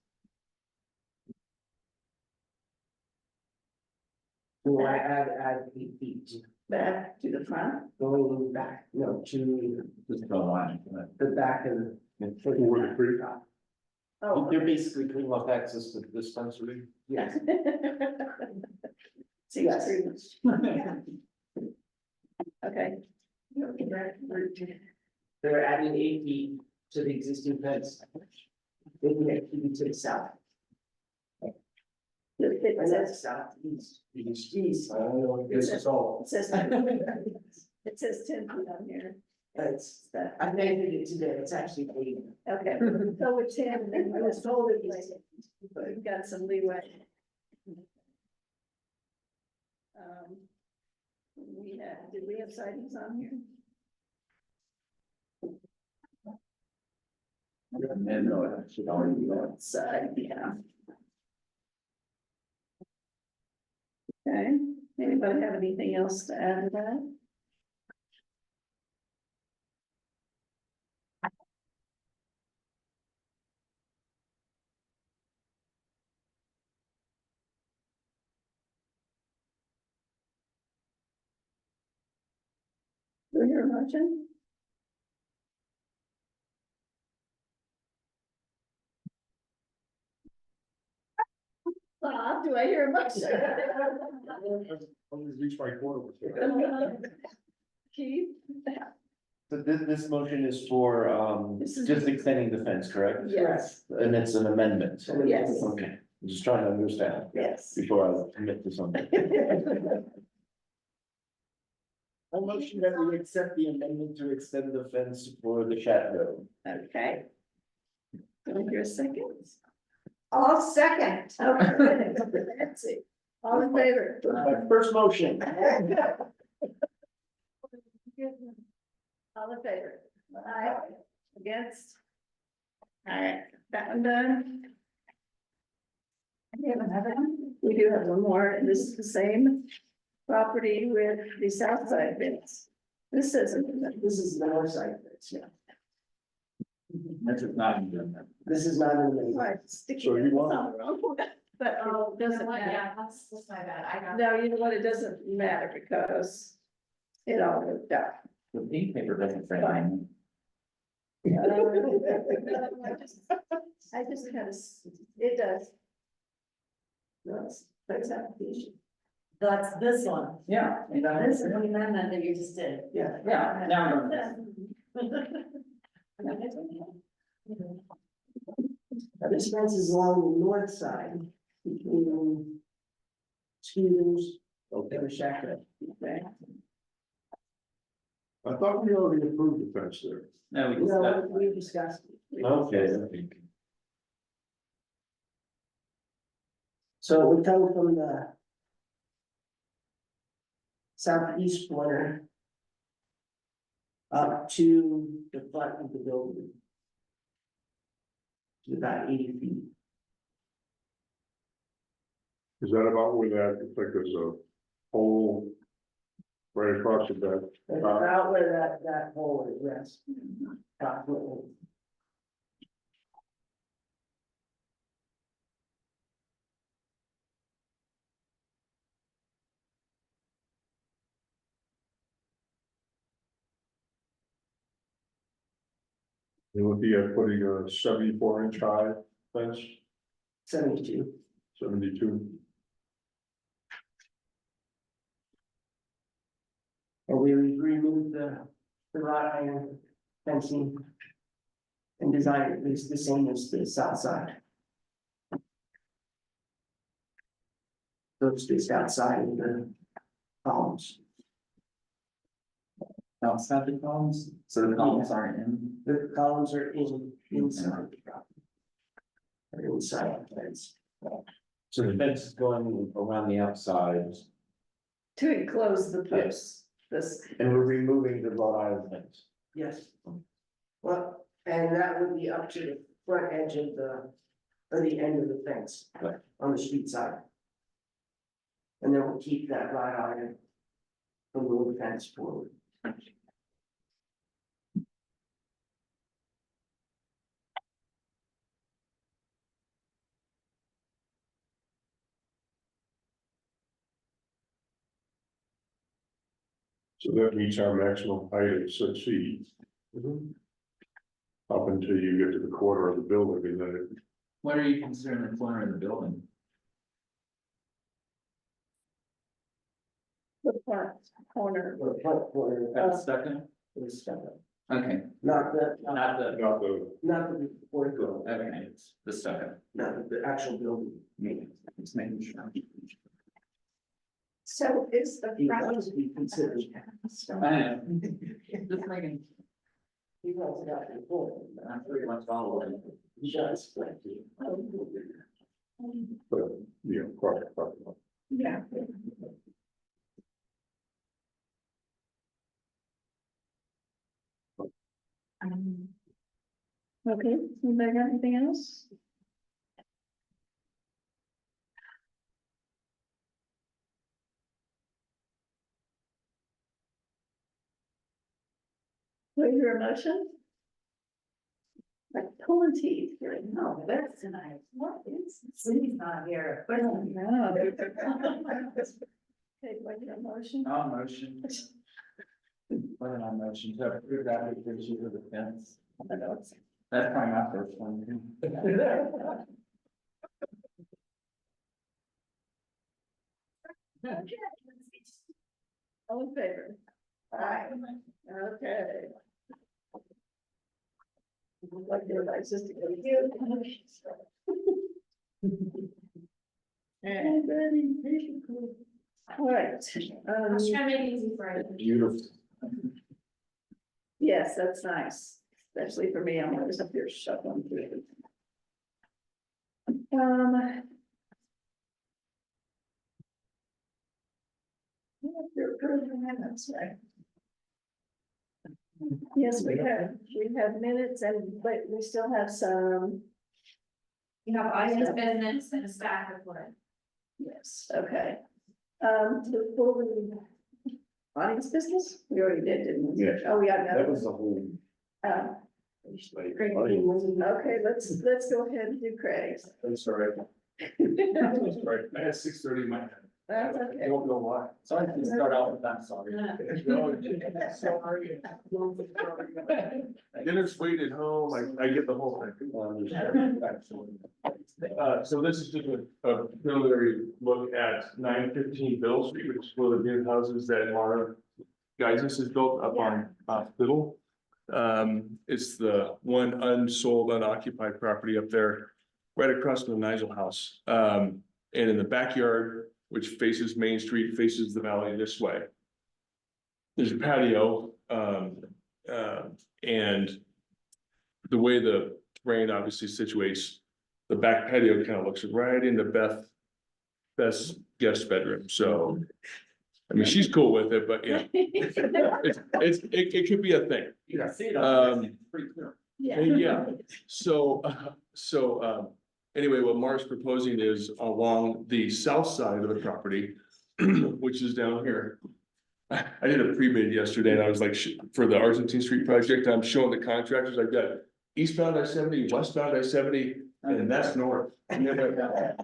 So I add 8 feet, back to the front. going back, no, to Just go on. the back of the. Where the creek. Oh. They're basically cutting off access to the dispensary. Yes. Seems Yes. prudent. Okay. They're adding 8 feet to the existing fence. They can get feet to the south. It And says, that's southeast, east. I don't know what this this is all. it says 10 feet on here. It's, That- I measured it today, it's actually 8. Okay, so with 10, and then I was told it was, but we've got some leeway. Did we have sightings on here? No, it should already be on. Side, yeah. Okay, anybody have anything else to add to that? Do you hear a motion? Bob, do I hear a motion? Always reach my quota. Keith? So this motion is for, This is- just extending the fence, correct? Yes. And it's an amendment. Yes. Okay, I'm just trying to understand Yes. before I commit to something. I motion that we accept the amendment to extend the fence for the chateau. Okay. Do I hear a second? I'll second. Okay, let's see. All in favor? My first motion. All in favor? Aye. Against? All right, that one done. We have another one? We do have one more, and this is the same property with the south side fence. This isn't, This is the north side fence, yeah. That's just not in there. This is not in the. right, sticky. So you want- on the wrong one, but it doesn't matter. Yeah, that's my bad, I got. No, you know what, it doesn't matter because it all worked out. The pink paper doesn't say anything. I just kind of, it does. That's application. That's this one. Yeah. This is the amendment that you just did. Yeah. Yeah, now. Now, this fence is along the north side between Stevens and Shacker. Okay. I thought we already approved the fence there. No, we No, discussed. we discussed it. Okay. So it would come from the southeast corner up to the front of the building. To about 80 feet. Is that about where that, it's like there's a hole right across the back? That's about where that hole is, yes. Approximately. You're looking at putting a 74-inch high fence, 72. 72. And we removed the wrought iron fencing. And designed it is the same as the south side. So it's just outside of the columns. Outside the columns, so the columns aren't in. The columns are inside the property. Or inside the fence. So the fence is going around the outside To enclose the posts, this, and we're removing the wrought iron fence. Yes. Well, and that would be up to the front edge of or the end of the fence. Right. On the street side. And then we'll keep that wrought iron from the wood fence forward. So that meets our maximum height of 6 feet. Up until you get to the corner of the building and then it. What are you considering the corner of the building? the front corner. The front corner. That's stucco? Is stucco. Okay, Not the, not the, Not the, not the portico, okay, it's the stucco. not the actual building. It's making sure. So is the It front. must be considered. I know. Just making, He wants it out in full. I'm pretty much following. He does. but, you know, quite. Yeah. Okay, anybody got anything else? Wait, your motion? Like pulling teeth here. No, that's tonight. What is, Cindy's not here. I don't know. Okay, wait, your motion? I'll motion. What did I motion to approve the application for the fence? That's probably my first one. All in favor? Aye. Okay. Like your license to go to you. And then, all right, I was trying to make it easy for you. Beautiful. yes, that's nice, especially for me, I'm always up here shuffling through. You're approving minutes, right? Yes, we have minutes and, but we still have some, You have audience business and a staff report. yes, okay. Before we, audience business, we already did, didn't we? Yeah. Oh, we got That another. was the whole. Great. Okay, let's go ahead and do Craig's. I'm sorry. I'm sorry. I had 6:30 in my head. That's okay. I don't know why. Sorry to start out with that, sorry. Dinner's waiting at home, I get the whole thing. So this is just a preliminary look at 915 Bill Street, which is one of the new houses that Mara Geisens has built up on, Biddle. It's the one unsold, unoccupied property up there, right across from the Nigel House. And in the backyard, which faces Main Street, faces the valley this way. There's a patio, and the way the terrain obviously situates, the back patio kind of looks right into Beth's guest bedroom, so. I mean, she's cool with it, but yeah, it could be a thing. You can see it. Um, Pretty clear. Yeah, so, anyway, what Mark's proposing is along the south side of the property, which is down here. I did a pre-bid yesterday and I was like, for the Argentine Street project, I'm showing the contractors, I've got eastbound I-70, westbound I-70, and that's north. And they're like,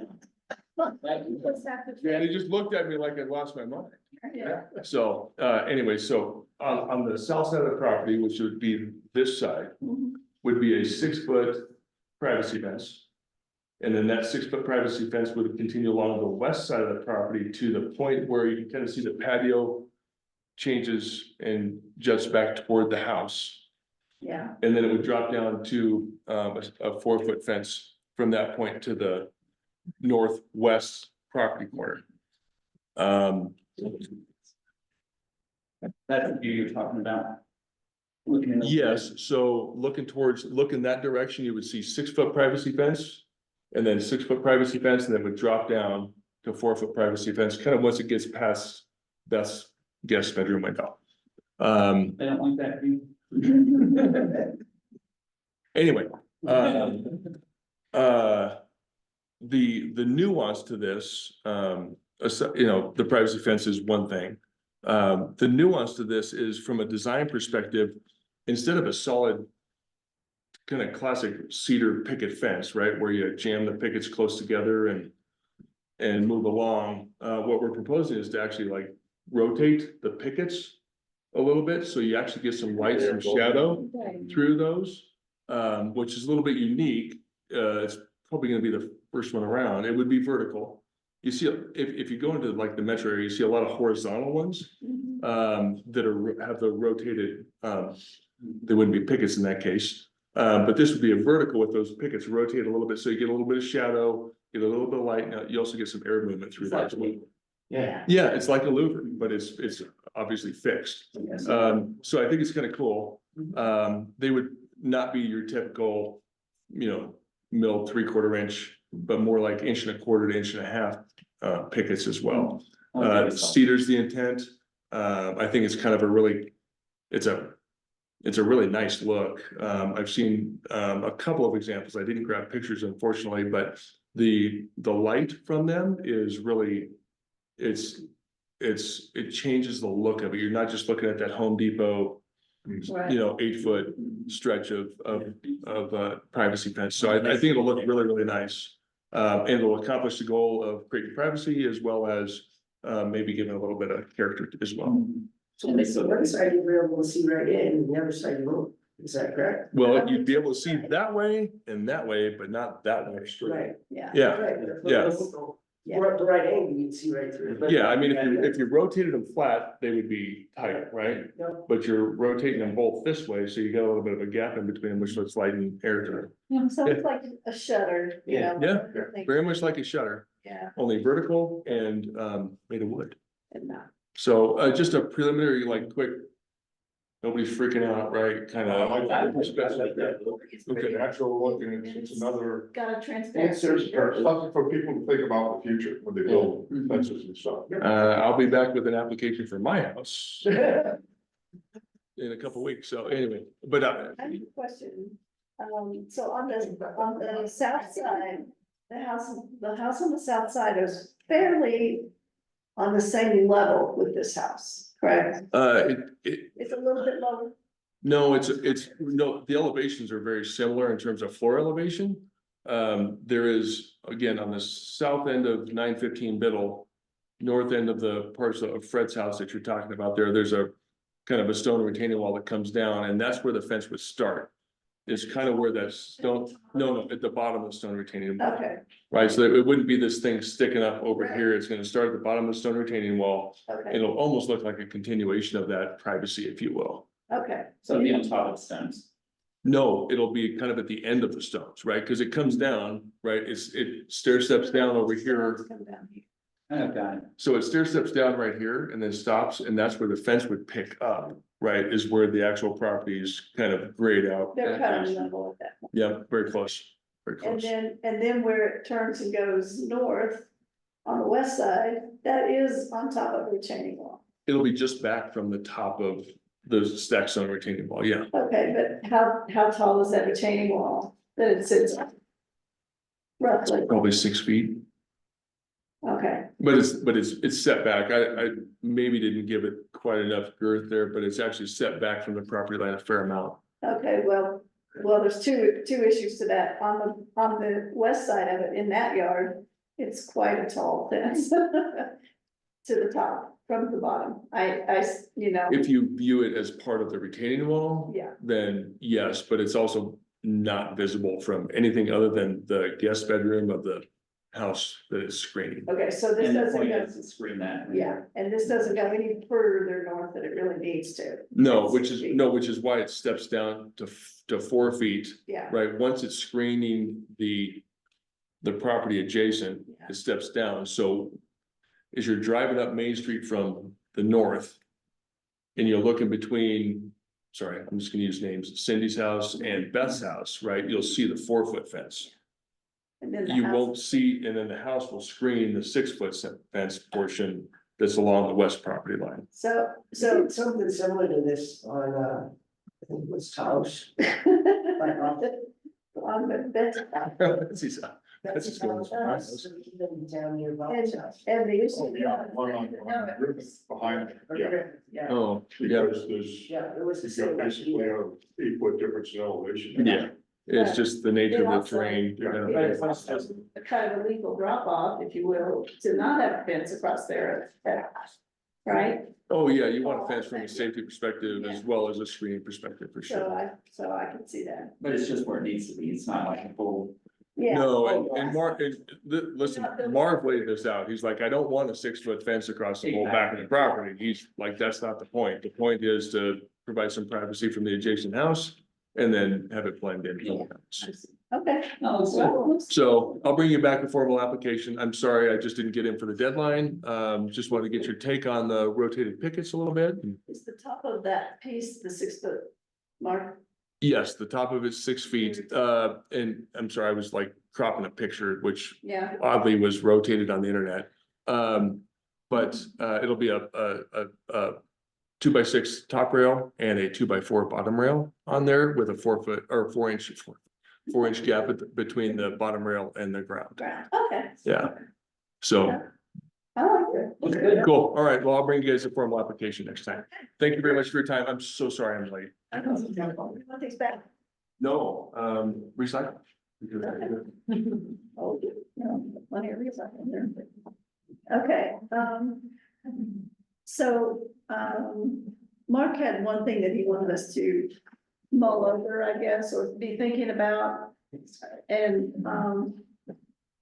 yeah, they just looked at me like I lost my mind. Yeah. So, anyway, so on the south side of the property, which would be this side, would be a 6-foot privacy fence. And then that 6-foot privacy fence would continue along the west side of the property to the point where you can kind of see the patio changes and juts back toward the house. Yeah. And then it would drop down to a 4-foot fence from that point to the northwest property corner. That's the view you're talking about. Looking in the- Yes, so looking that direction, you would see 6-foot privacy fence. And then 6-foot privacy fence, and then would drop down to 4-foot privacy fence, kind of once it gets past Beth's guest bedroom window. They don't like that view. Anyway, the nuance to this, the privacy fence is one thing. The nuance to this is from a design perspective, instead of a solid kind of classic cedar picket fence, right, where you jam the pickets close together and move along, what we're proposing is to actually like rotate the pickets a little bit, so you actually get some light, some shadow through those, which is a little bit unique. It's probably gonna be the first one around. It would be vertical. You see, if you go into like the metro area, you see a lot of horizontal ones, that have the rotated, they wouldn't be pickets in that case. But this would be a vertical with those pickets rotate a little bit, so you get a little bit of shadow, get a little bit of light. Now, you also get some air movement through that as well. Yeah. Yeah, it's like a louver, but it's obviously fixed. So I think it's kind of cool. They would not be your typical, mill 3/4 inch, but more like 1.25 to 1.5 pickets as well. Cedar's the intent. I think it's kind of it's a really nice look. I've seen a couple of examples. I didn't grab pictures unfortunately, but the light from them is really, it changes the look of it. You're not just looking at that Home Depot, 8-foot stretch of privacy fence. So I think it'll look really, really nice. And it'll accomplish the goal of creating privacy as well as maybe giving a little bit of character as well. So one side you'll be able to see right in, and the other side you won't, is that correct? Well, you'd be able to see that way and that way, but not that way. Right. Yeah. Yeah, Right, but if yeah. we're at the right angle, you'd see right through it. But- yeah, I mean, if you rotated them flat, they would be tight, right? Yep. But you're rotating them both this way, so you got a little bit of a gap in between them, which lets light and air through. So it's like a shutter, you know. Yeah, like- very much like a shutter, Yeah. only vertical and made of wood. And not. So just a preliminary, like quick, nobody's freaking out, right? Kind I like that. of. It's a natural look and it's another, Got a it's transparency. something for people to think about the future when they build fences and stuff. I'll be back with an application for my house in a couple weeks. So anyway, but I have a question. So on the south side, the house on the south side is fairly on the same level with this house, correct? It's a little bit lower. no, no, the elevations are very similar in terms of floor elevation. There is, again, on the south end of 915 Biddle, north end of the parcel of Fred's house that you're talking about there, there's a kind of a stone retaining wall that comes down, and that's where the fence would start. Is kind of where that stone, no, at the bottom of the stone retaining wall, Okay, right? So it wouldn't be this thing sticking up over here. It's gonna start at the bottom of the stone retaining wall. okay, It'll almost look like a continuation of that privacy, if you will. okay. So it'd be on top of the stones. No, it'll be kind of at the end of the stones, right? Because it comes down, right? It stair steps down over here. Come down here. Oh, got it. So it stair steps down right here and then stops, and that's where the fence would pick up, right? Is where the actual properties kind of grade out. They're kind of level at that point. Yeah, very close, very And close. then where it turns and goes north on the west side, that is on top of the retaining wall. It'll be just back from the top of the stack stone retaining wall, yeah. Okay, but how tall is that retaining wall that it sits on? Roughly, Probably 6 feet, okay, but it's set back. I maybe didn't give it quite enough girth there, but it's actually set back from the property line a fair amount. okay, well, there's two issues to that. On the west side of it, in that yard, it's quite a tall fence. To the top, from the bottom, you know, If you view it as part of the retaining wall, yeah, then yes, but it's also not visible from anything other than the guest bedroom of the house that is screening. okay, so this And the doesn't point go, is to screen that. yeah, and this doesn't go any further north than it really needs to. No, which is why it steps down to 4 feet, Yeah, right? Once it's screening the property adjacent, Yeah. it steps down. So as you're driving up Main Street from the north and you're looking between, sorry, I'm just gonna use names, Cindy's house and Beth's house, right? You'll see the 4-foot fence. and then the You house- won't see, and then the house will screen the 6-foot fence portion that's along the west property line. So, So something similar to this on, I think it was Taos. on the, that's, That's his house. That's his Taos house. house, down near Bob's house. and the issue. Oh, yeah, one on behind, yeah, Yeah, Oh, yeah, because there's, yeah, it was the you've got same. basically a 8-foot difference in elevation. yeah. It's just the nature It of the also- terrain. you know. It is also a kind of a legal drop off, if you will, to not have a fence across there, right? Oh, yeah, you want a fence from a safety perspective as well as a screening perspective for So sure. I can see that, But it's just where it needs to be. It's not like a full. yeah. No, Oh, and Mark, listen, Mark laid this out. He's like, I don't want a 6-foot fence across the whole back of the property. He's like, that's not the point. The point is to provide some privacy from the adjacent house and then have it blend in. from the house. Okay. No, it's good. Well, So I'll bring you back a formal application. I'm sorry, I just didn't get in for the deadline. Just wanted to get your take on the rotated pickets a little bit. is the top of that piece, the 6-foot mark? Yes, the top of it's 6 feet, and I'm sorry, I was like cropping a picture, which Yeah, oddly was rotated on the internet. But it'll be a 2x6 top rail and a 2x4 bottom rail on there with a 4-foot or 4-inch gap between the bottom rail and the ground. ground, okay. Yeah. So, I like it. Looks good. cool. All right. Well, I'll bring you guys a formal application next time. Thank you very much for your time. I'm so sorry I'm late. I don't think you want these back. No, recycle. Oh, no, plenty of recycling there. Okay, so, Mark had one thing that he wanted us to mull over, I guess, or be thinking about. And,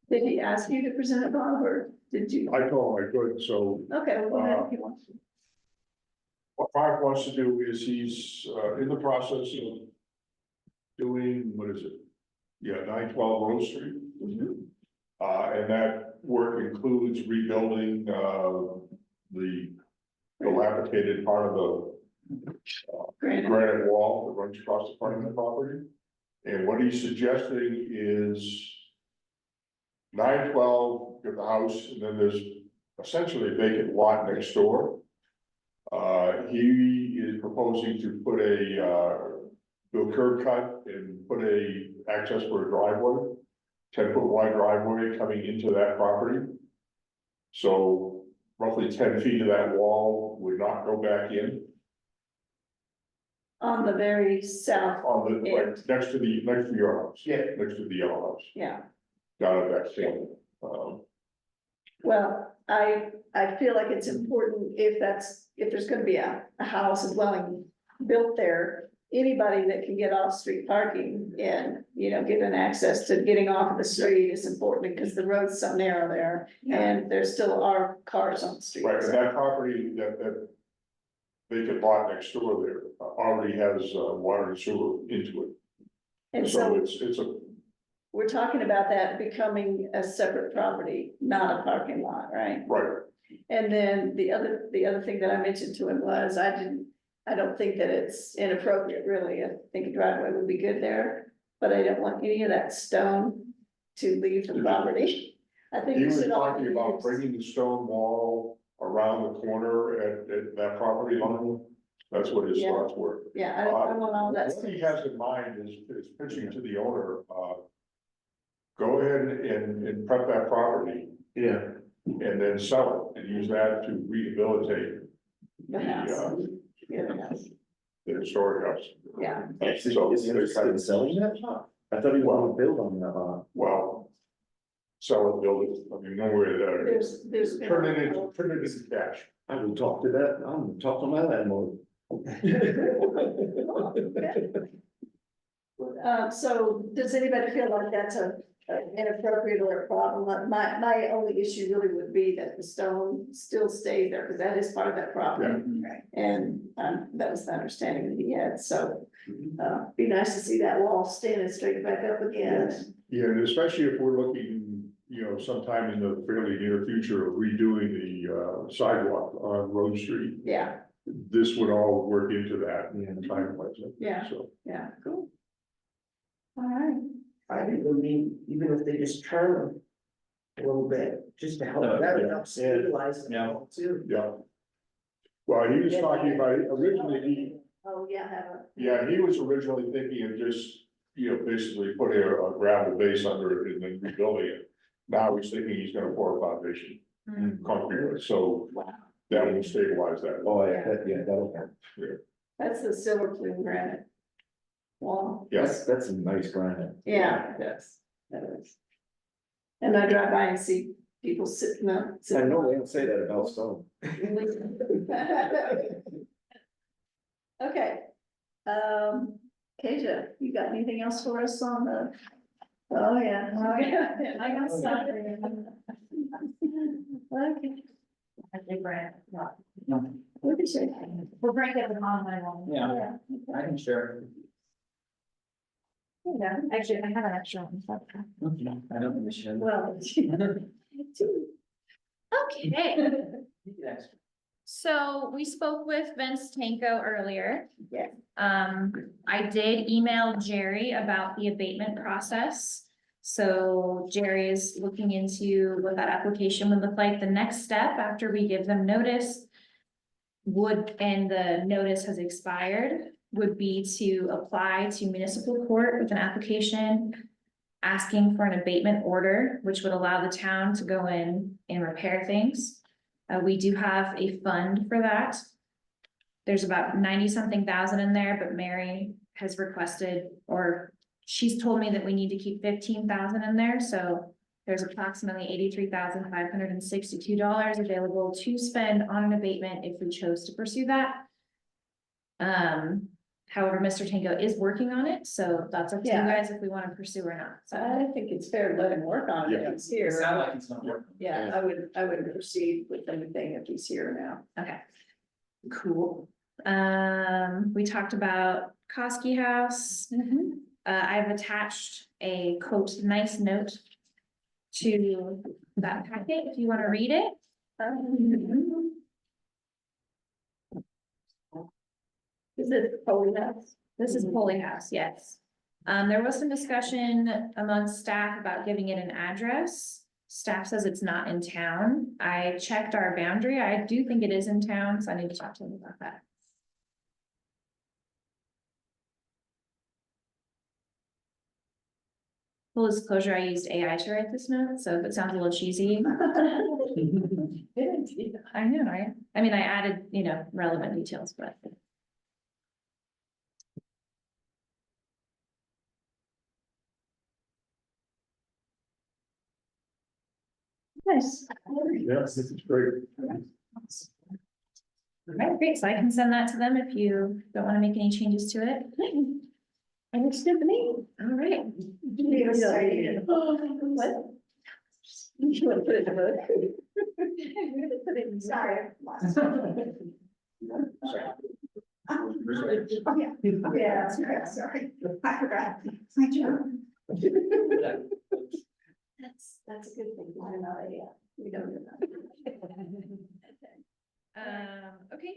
did he ask you to present it, Bob, or did you? I told him I could, so Okay, well, go ahead if you want. what Mark wants to do is he's, in the process of doing, what is it? Yeah, 912 Rose Street. Mhm. And that work includes rebuilding, the dilapidated part of the Granted, granite wall that runs across the front of the property. And what he's suggesting is 912, get the house, and then there's essentially a vacant lot next door. He is proposing to put do a curb cut and put a access for a driveway, 10-foot wide driveway coming into that property. So roughly 10 feet of that wall would not go back in on the very south, on the, Yeah. next to your house. Yeah. Next to the yellow house, yeah, down at that point. Well, I feel like it's important if there's gonna be a house, a dwelling built there. Anybody that can get off-street parking and, get an access to getting off of the street is important because the road's so narrow there. And there still are cars on the street. Right, and that property that vacant lot next door there already has water and sewer into it. And So so it's a, we're talking about that becoming a separate property, not a parking lot, right? right, And then the other thing that I mentioned to him was, I don't think that it's inappropriate, really. I think a driveway would be good there. But I don't want any of that stone to leave the property. I think he we was should all. talking about bringing the stone wall around the corner at that property line. That's what his Yeah. thoughts were. Yeah, I want all that. What he has in mind is pitching to the owner, go ahead and prep that property. Yeah. And then sell it and use that to rehabilitate The house. the, The house. the historic house. Yeah, Is he interested in selling that lot? I thought he wanted to build on that lot. Well, sell it, build it, I mean, one way or the other. there's. Turn it into cash. I will talk to that, I'm gonna talk to my landlord. So does anybody feel like that's a inappropriate or a problem? Like, my only issue really would be that the stone still stays there, because that is part of that property. Right. And, that was the understanding that he had, so, be nice to see that wall standing straight back up again. Yeah, and especially if we're looking, sometime in the fairly near future of redoing the sidewalk on Road Street. Yeah, This would all work into that Yeah. time wise. Yeah. So, yeah, cool. All right. I think it would be, even if they just turn them a little bit, just to help, that would help stabilize them too. yeah. Well, he was talking about, originally, Oh, yeah, have a. he was originally thinking of just, basically putting a gravel base under it and then rebuilding it. Now he's thinking he's gonna pour a foundation, concrete, so that will stabilize that. Oh, yeah, that'll help. That's the silver plume granite. Wall. Yes, That's a nice granite. Yeah, it is, that is. And I drive by and see people sitting up. I know they don't say that about stone. Okay. Kasia, you got anything else for us on the? Oh, yeah. I got stuff. Okay. I think Brad, no. What did you say? We'll break up the online one. Yeah, I can share. Yeah, actually, I have an extra one. I don't miss you. Well. Okay, so we spoke with Vince Tanko earlier. Yeah. I did email Jerry about the abatement process. So Jerry is looking into what that application would look like. The next step after we give them notice and the notice has expired, would be to apply to municipal court with an application asking for an abatement order, which would allow the town to go in and repair things. We do have a fund for that. There's about 90-something thousand in there, but Mary has requested, or she's told me that we need to keep 15,000 in there, so there's approximately $83,562 available to spend on an abatement if we chose to pursue that. However, Mr. Tango is working on it, so that's up to you Yeah. guys if we want to pursue or not. So, I think it's fair to let him work on it if he's here. Sound like it's not working. Yeah, I would proceed with anything if he's here now. okay. Cool. We talked about Koski House. I've attached a quote, nice note to that packet if you want to read it. Is it Foley House? This is Polly House, yes. There was some discussion among staff about giving it an address. Staff says it's not in town. I checked our boundary. I do think it is in town, so I need to talk to them about that. Full disclosure, I used AI to write this note, so if it sounds a little cheesy. I know, right? I mean, I added, relevant details, but. Nice. Yes, this is great. Alright, great, so I can send that to them if you don't wanna make any changes to it. And it's good to me. Alright, What? You want to put it in the vote? Put it in. Sorry. Yeah, sorry, I forgot. My job. That's a good thing, I don't know, yeah, we don't know. okay.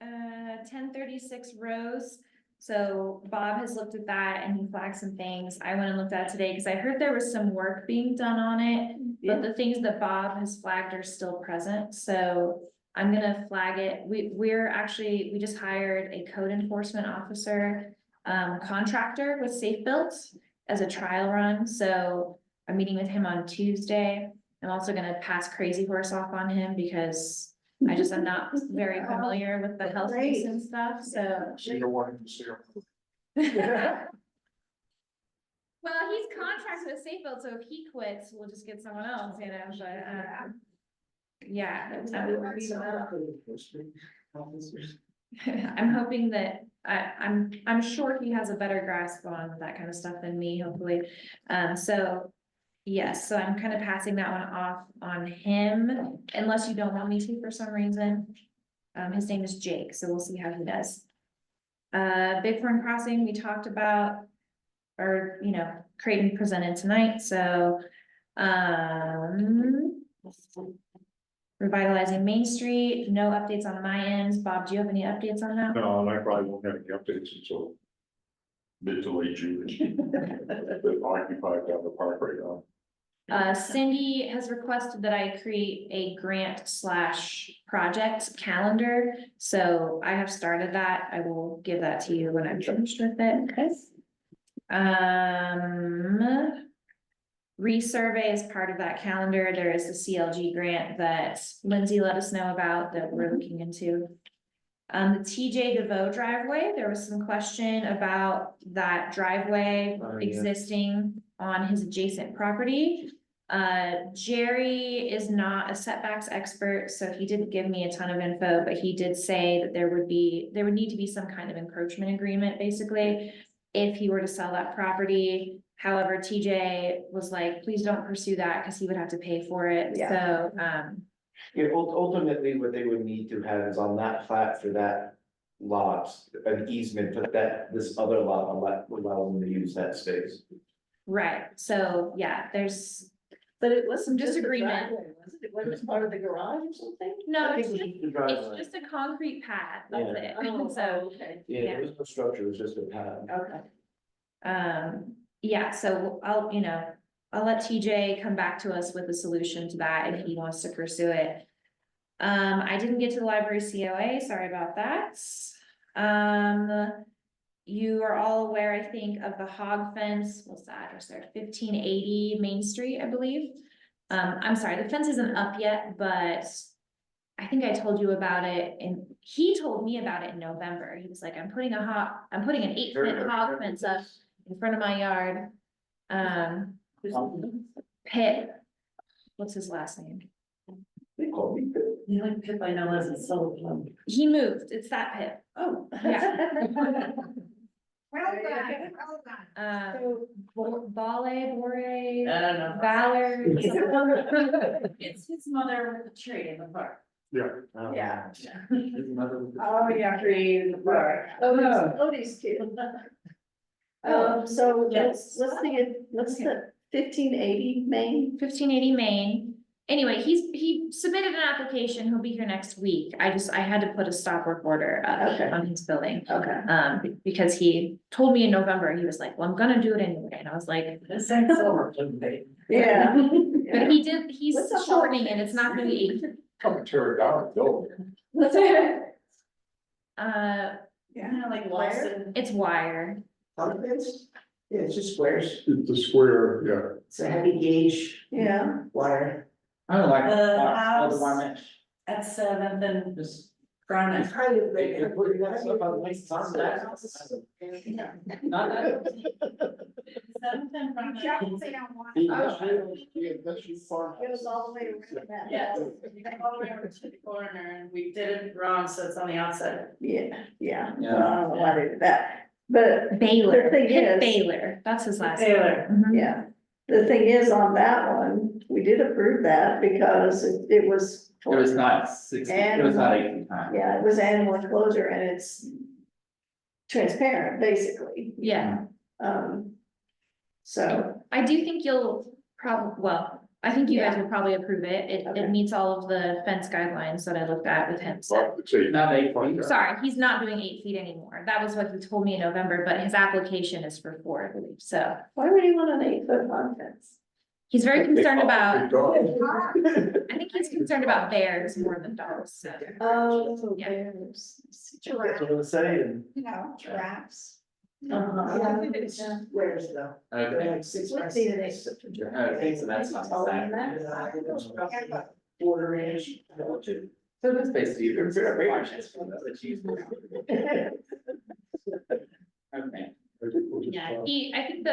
1036 Rose. So Bob has looked at that and he flagged some things. I went and looked at it today because I heard there was some work being done on it. But the things that Bob has flagged are still present, so I'm gonna flag it. We just hired a code enforcement officer, contractor with Safe Built as a trial run, so I'm meeting with him on Tuesday. I'm also gonna pass Crazy Horse off on him because I just am not very familiar with the health piece and stuff, so. So you're wanting to see her. Well, he's contracted with Safe Built, so if he quits, we'll just get someone else, you know, but, yeah. I'm hoping that, I'm sure he has a better grasp on that kind of stuff than me, hopefully. So, yes, so I'm kind of passing that one off on him, unless you don't want me to for some reason. His name is Jake, so we'll see how he does. Bighorn Crossing, we talked about, or, you know, Creighton presented tonight, so, revitalizing Main Street, no updates on my end. Bob, do you have any updates on that? No, and I probably won't have any updates until mid to late June. They're occupied down the park right now. Cindy has requested that I create a grant / project calendar, so I have started that. I will give that to you when I'm finished with it. Okay. Resurvey is part of that calendar. There is the CLG grant that Lindsay let us know about that we're looking into. The TJ DeVoe driveway, there was some question about that driveway existing on his adjacent property. Jerry is not a setbacks expert, so he didn't give me a ton of info, but he did say that there would need to be some kind of encroachment agreement, basically, if he were to sell that property. However, TJ was like, please don't pursue that because he would have to pay for it, so, Yeah, ultimately, what they would need to have is on that plat for that lot, an easement, but this other lot allow them to use that space. right, so, yeah, there's, But it wasn't just a Disagreement. driveway, was it? It wasn't part of the garage or something? no, I it's think just, we need to drive it's on it. just a concrete pad, that's it, Oh, so. okay. Yeah, there was no structure, it was just a pad. Okay. Yeah, so I'll let TJ come back to us with a solution to that if he wants to pursue it. I didn't get to the library COA, sorry about that. You are all aware, I think, of the hog fence, what's the address there, 1580 Main Street, I believe. I'm sorry, the fence isn't up yet, but I think I told you about it, and he told me about it in November. He was like, I'm putting an 8-foot hog fence up in front of my yard. Pitt, what's his last name? They called me. You like Pip, I know as a solo plum. He moved, it's that Pitt. Oh. Yeah. Well done, well done. Bore, I don't know. Valor. It's his mother with the tree in the park. Yeah. Yeah. His mother with the. Oh, yeah. Tree in the park. Oh, these kids. So Yes. what's the 1580 Main? 1580 Main. Anyway, he submitted an application, he'll be here next week. I had to put a stop work order Okay. on his building. Okay. Because he told me in November, he was like, well, I'm gonna do it anyway, and I was like. This ain't silver plum, baby. Yeah. But he's What's a shortening hog it, it's not gonna be. Come tear it down, build it. What's that? Uh, Kind of like Lawson. it's wire. Hog fence? Yeah, it's just squares. It's a square, yeah. It's a heavy gauge Yeah. wire. I don't like. The all the house- wire mesh. At 7th and Just Brown and Kind of big. Not that. They don't want. It was all the way around that. Yes, all the way over to the corner, and we did it wrong, so it's on the outside. Yeah, yeah, Yeah. well, I don't know why they did that, but Baylor, The thing Pitt is- Baylor, that's his last name. Taylor. Mhm. yeah. The thing is, on that one, we did approve that because it was. It was not 60, it was not 8 feet high. Yeah, it was animal enclosure and it's transparent, basically. Yeah, So, I do think you'll I think you guys will probably approve it. Okay. It meets all of the fence guidelines that I looked at with him, so. Well, it's a- Not 8 feet. Sorry, he's not doing 8 feet anymore. That was what he told me in November, but his application is for 4, I believe, so. why would he want an 8-foot lawn fence? He's very concerned about, Dog. I think he's concerned about bears more than dogs, so. Oh, Yeah. bears. That's what I'm saying. You know, giraffes. Yeah. Where's though? Okay, Let's see the next picture. okay, so that's not exact. Quarter inch. So that's basically your very large. Okay. Yeah, I think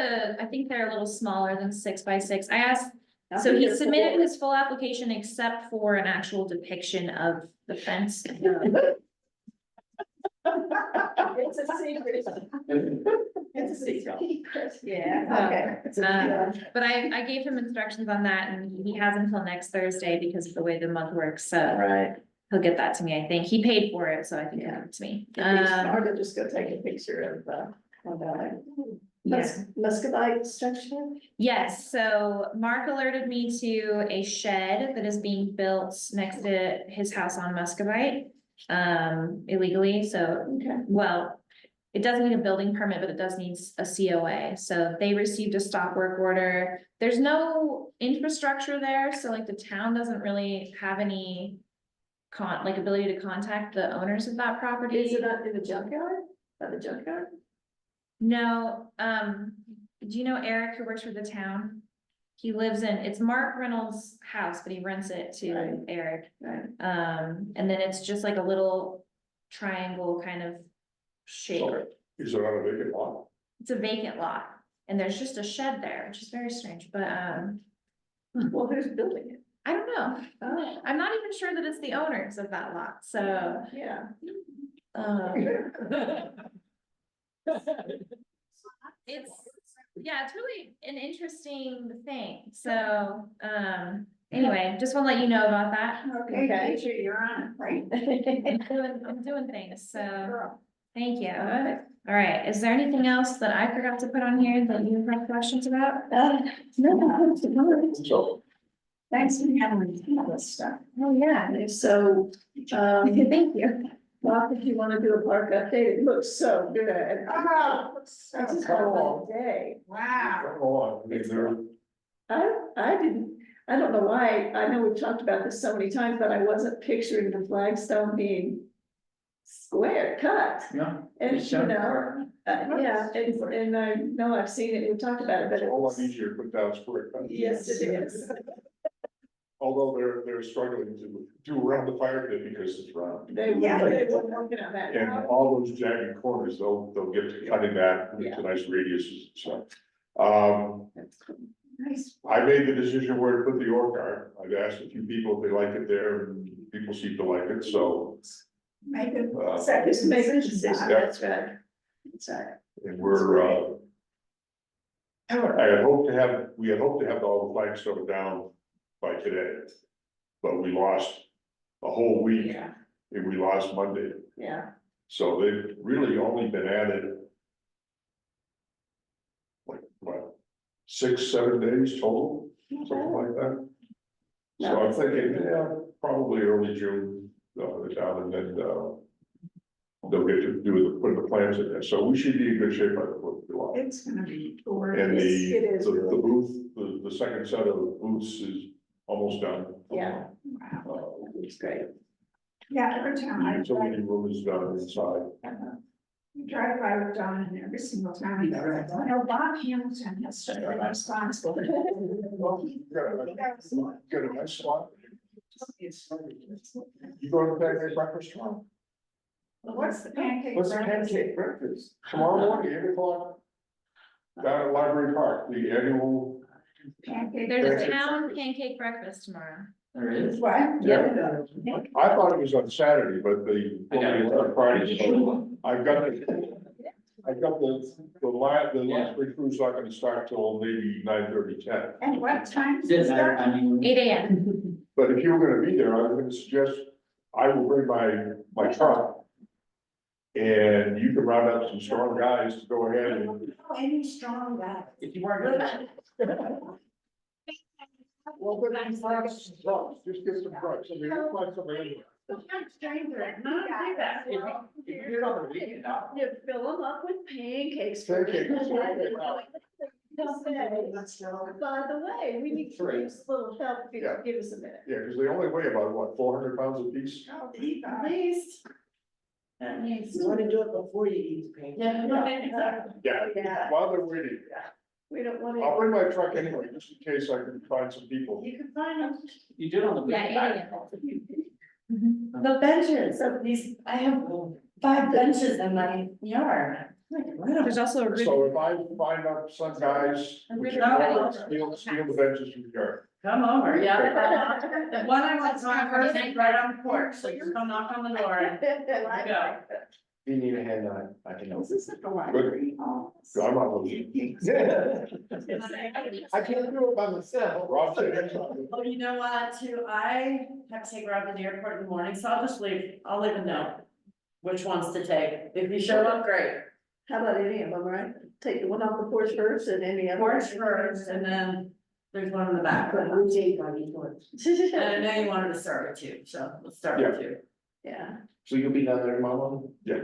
they're a little smaller than 6 by 6. I asked, so he submitted his full application except for an actual depiction of the fence. It's a secret. It's a secret. Yeah, okay. But I gave him instructions on that and he has until next Thursday because of the way the month works, so Right. he'll get that to me, I think. He paid for it, so I think he'll give it to me. It'd be smart to just go take a picture of, Yeah. Muscovite structure. Yes, so Mark alerted me to a shed that is being built next to his house on Muscovite. Illegally, so, Okay. well, it doesn't need a building permit, but it does need a COA, so they received a stop work order. There's no infrastructure there, so like the town doesn't really have any ability to contact the owners of that property. Is it in the junkyard? At the junkyard? No, do you know Eric who works for the town? He lives it's Mark Reynolds' house, but he rents it to Right. Eric. Right. And then it's just like a little triangle kind of shape. Is it on a vacant lot? It's a vacant lot and there's just a shed there, which is very strange, but, Well, who's building it? I don't know. Oh, I'm not even sure that it's the owners of that lot, so, yeah. it's really an interesting thing, so, anyway, just wanna let you know about that. Okay, Keisha, you're on it, right? I'm doing things, so, Girl. thank you. All right, is there anything else that I forgot to put on here that you have questions about? No. Thanks for handling all this stuff. Oh, yeah. So, Thank you. Bob, if you wanna do a park update, it looks so good. Oh, looks so It's just cool. been a long day. Wow. Come on, I mean, they're- I don't know why, I know we've talked about this so many times, but I wasn't picturing the flagstone being square cut. No. And It's you shown know, for- yeah, and I know I've seen it, we've talked about it, but it's it a whole lot was. easier to put down square cut. Yes, it is. Although they're struggling to do around the fire pit because it's round. They were working on that. And all those jagged corners, they'll get to cutting that into nice radiuses, so. Nice. I made the decision where to put the orchard. I've asked a few people if they like it there, and people seem to like it, so. Make it. Just make a decision, Yeah. that's right. That's right. And we're, we had hoped to have all the flagstone down by today. But we lost a whole week Yeah, and we lost Monday, yeah. so they've really only been added. Like, what, 6-7 days total, something like that. So I'm thinking, yeah, probably early June, they'll put it down and then, they'll get to put the plans in there, so we should be in good shape by the 4th of July. It's gonna be And gorgeous. It is the really. booth, the second set of booths is almost done. Yeah. Wow. It's great. Yeah, every time I The utility drive, room is done inside. drive by with Don and every single time, he goes, no, Bob Hamilton has to be responsible. Well, you got a nice spot. You go to the breakfast tomorrow? What's the pancake? What's the breakfast? pancake breakfast? Tomorrow morning, 8 o'clock. Down at Library Park, the annual, Pancake. There's a Pancake town pancake breakfast tomorrow. There is. What? yeah. I thought it was on Saturday, but I got it. on Friday, so I've got the Library crew's not gonna start till maybe 9:30, 10. And what time is Didn't it matter, start? I mean. 8 AM. But if you were gonna be there, I was gonna suggest, I will bring my truck. And you can round up some strong guys to go ahead and. Oh, any strong guy. If you weren't gonna. Well, but then trucks, just get some trucks, I mean, we'll find somewhere anyway. Stranger. If you did on the weekend, now. You fill them up with pancakes. Pancakes. By the way, we need to use a little help, if you Yeah. could give us a minute. Yeah, because they only weigh about, what, 400 pounds a piece? At least. That means. You wanna do it before you eat the pancake. Yeah, while they're waiting, We don't want I'll to. bring my truck anyway, just in case I can find some people. You can find them. You do it on the Yeah, weekend. 8 AM. The benches of these, I have 5 benches in my yard. There's also a So ribbon. if I find out some guys, A we ribbon can cutting. steal the benches from the yard. Come over, yeah. The one I want to have first is right on the porch, so just come knock on the door and go. If you need a hand on it, I can help. This is like a library. Oh. So I'm not looking. I can't do it by myself. Rob said that's not. Oh, you know what, too, I have to take Rob to the airport in the morning, so I'll just leave, I'll leave a note. Which ones to take, if you show up, great, How about any of them, right? Take the one off the porch first and any other. porch first, and then there's one in the back. And I know you wanted to start with 2, so let's start with 2. Yeah. So you'll be down there tomorrow? Yeah.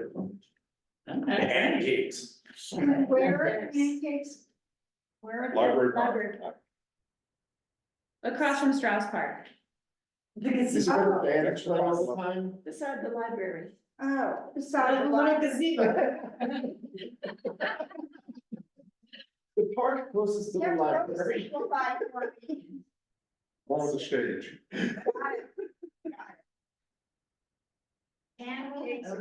Pancakes. Where are the pancakes? Where are they? Library Park. Library Park. Across from Strauss Park. Is it ever the annex right all the time? Beside the library. Oh, beside the Little library. gazebo. The park closest to the library. One with the stage. Pancakes are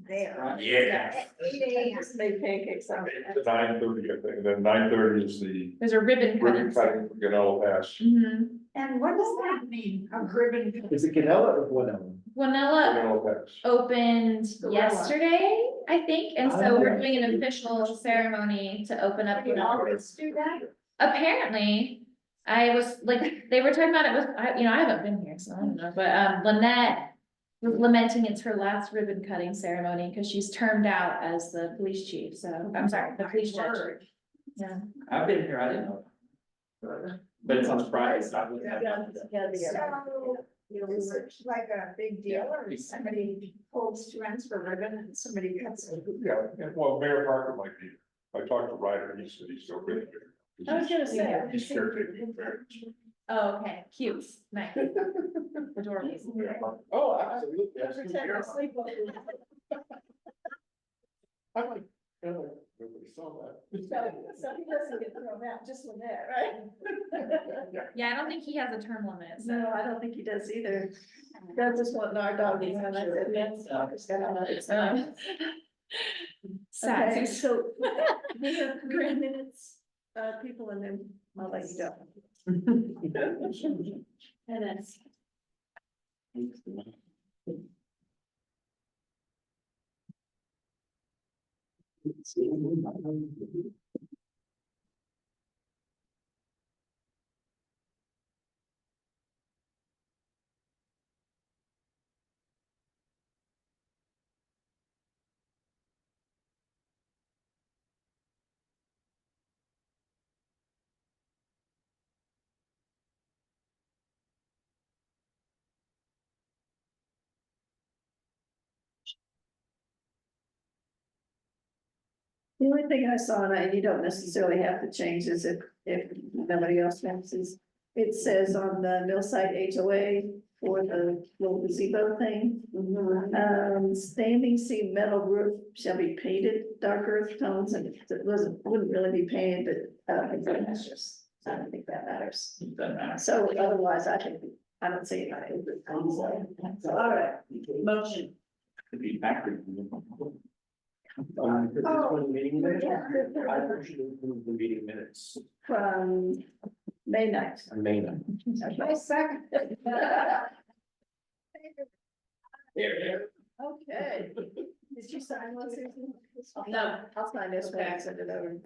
there. Yeah. At 8 AM. Just made pancakes out of it. 9:30, I think, and then 9:30 is the There's a ribbon ribbon cutting. cutting for Ganella Pass. Mhm. And what does that mean, a ribbon? Is it Canela or Guanella? Guanella Ganella Pass. opened Gorilla. yesterday, I think, and so we're doing an official ceremony to open up. We Guanella. always do that? Apparently, I was like, they were talking about it with, I haven't been here, so I don't know, but Lynette was lamenting it's her last ribbon cutting ceremony because she's termed out as the police chief, so, I'm sorry, the police judge. Yeah. I've been here, I didn't know. But it's on Friday, so I wouldn't have. So, is it like a big deal, or if somebody holds 2 ends for ribbon and somebody cuts it? Yeah, and, well, Mayor Parker might be, I talked to Ryder, he said he's still really good. I was gonna say. He's caretaker. Oh, okay, cute, nice. Adorable. Oh, absolutely. Pretend to sleep over. I'm like, nobody saw that. So he doesn't get thrown out, just when that, right? Yeah, I don't think he has a term limit, so. No, I don't think he does either. That's just wanting our dog, and I said, that's, it's not. Sad. Okay, so we have 3 minutes, people, and then I'll let you go. And it's. The only thing I saw, and you don't necessarily have to change this if nobody else notices. It says on the Millside HOA for the little gazebo thing. Standing seam metal roof shall be painted dark earth tones, and it wouldn't really be painted, but I don't think that matters. I don't think that matters. Doesn't matter. So otherwise, I don't see it. So, all right, Motion. Could be factory. This one meeting minutes, I should improve the meeting minutes From May 9th. on May 9th. My second. Okay. Did you sign one, Susan? No. I'll sign this one Okay. and send it over.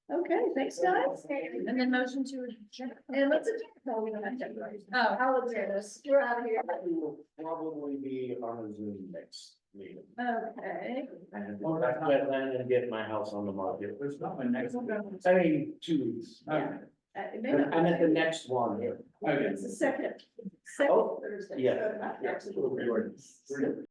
Okay, thanks, guys. And then motion to adjourn. And let's adjourn. No, we don't have to. Oh. I'll adjourn us. We're out of here. We will probably be on a Zoom next meeting. Okay. And I plan to get my house on the market. There's not my next. I mean, 2 weeks. Yeah. It may not- I'm at the next one. It's the second Oh, Thursday. yeah. So not next week.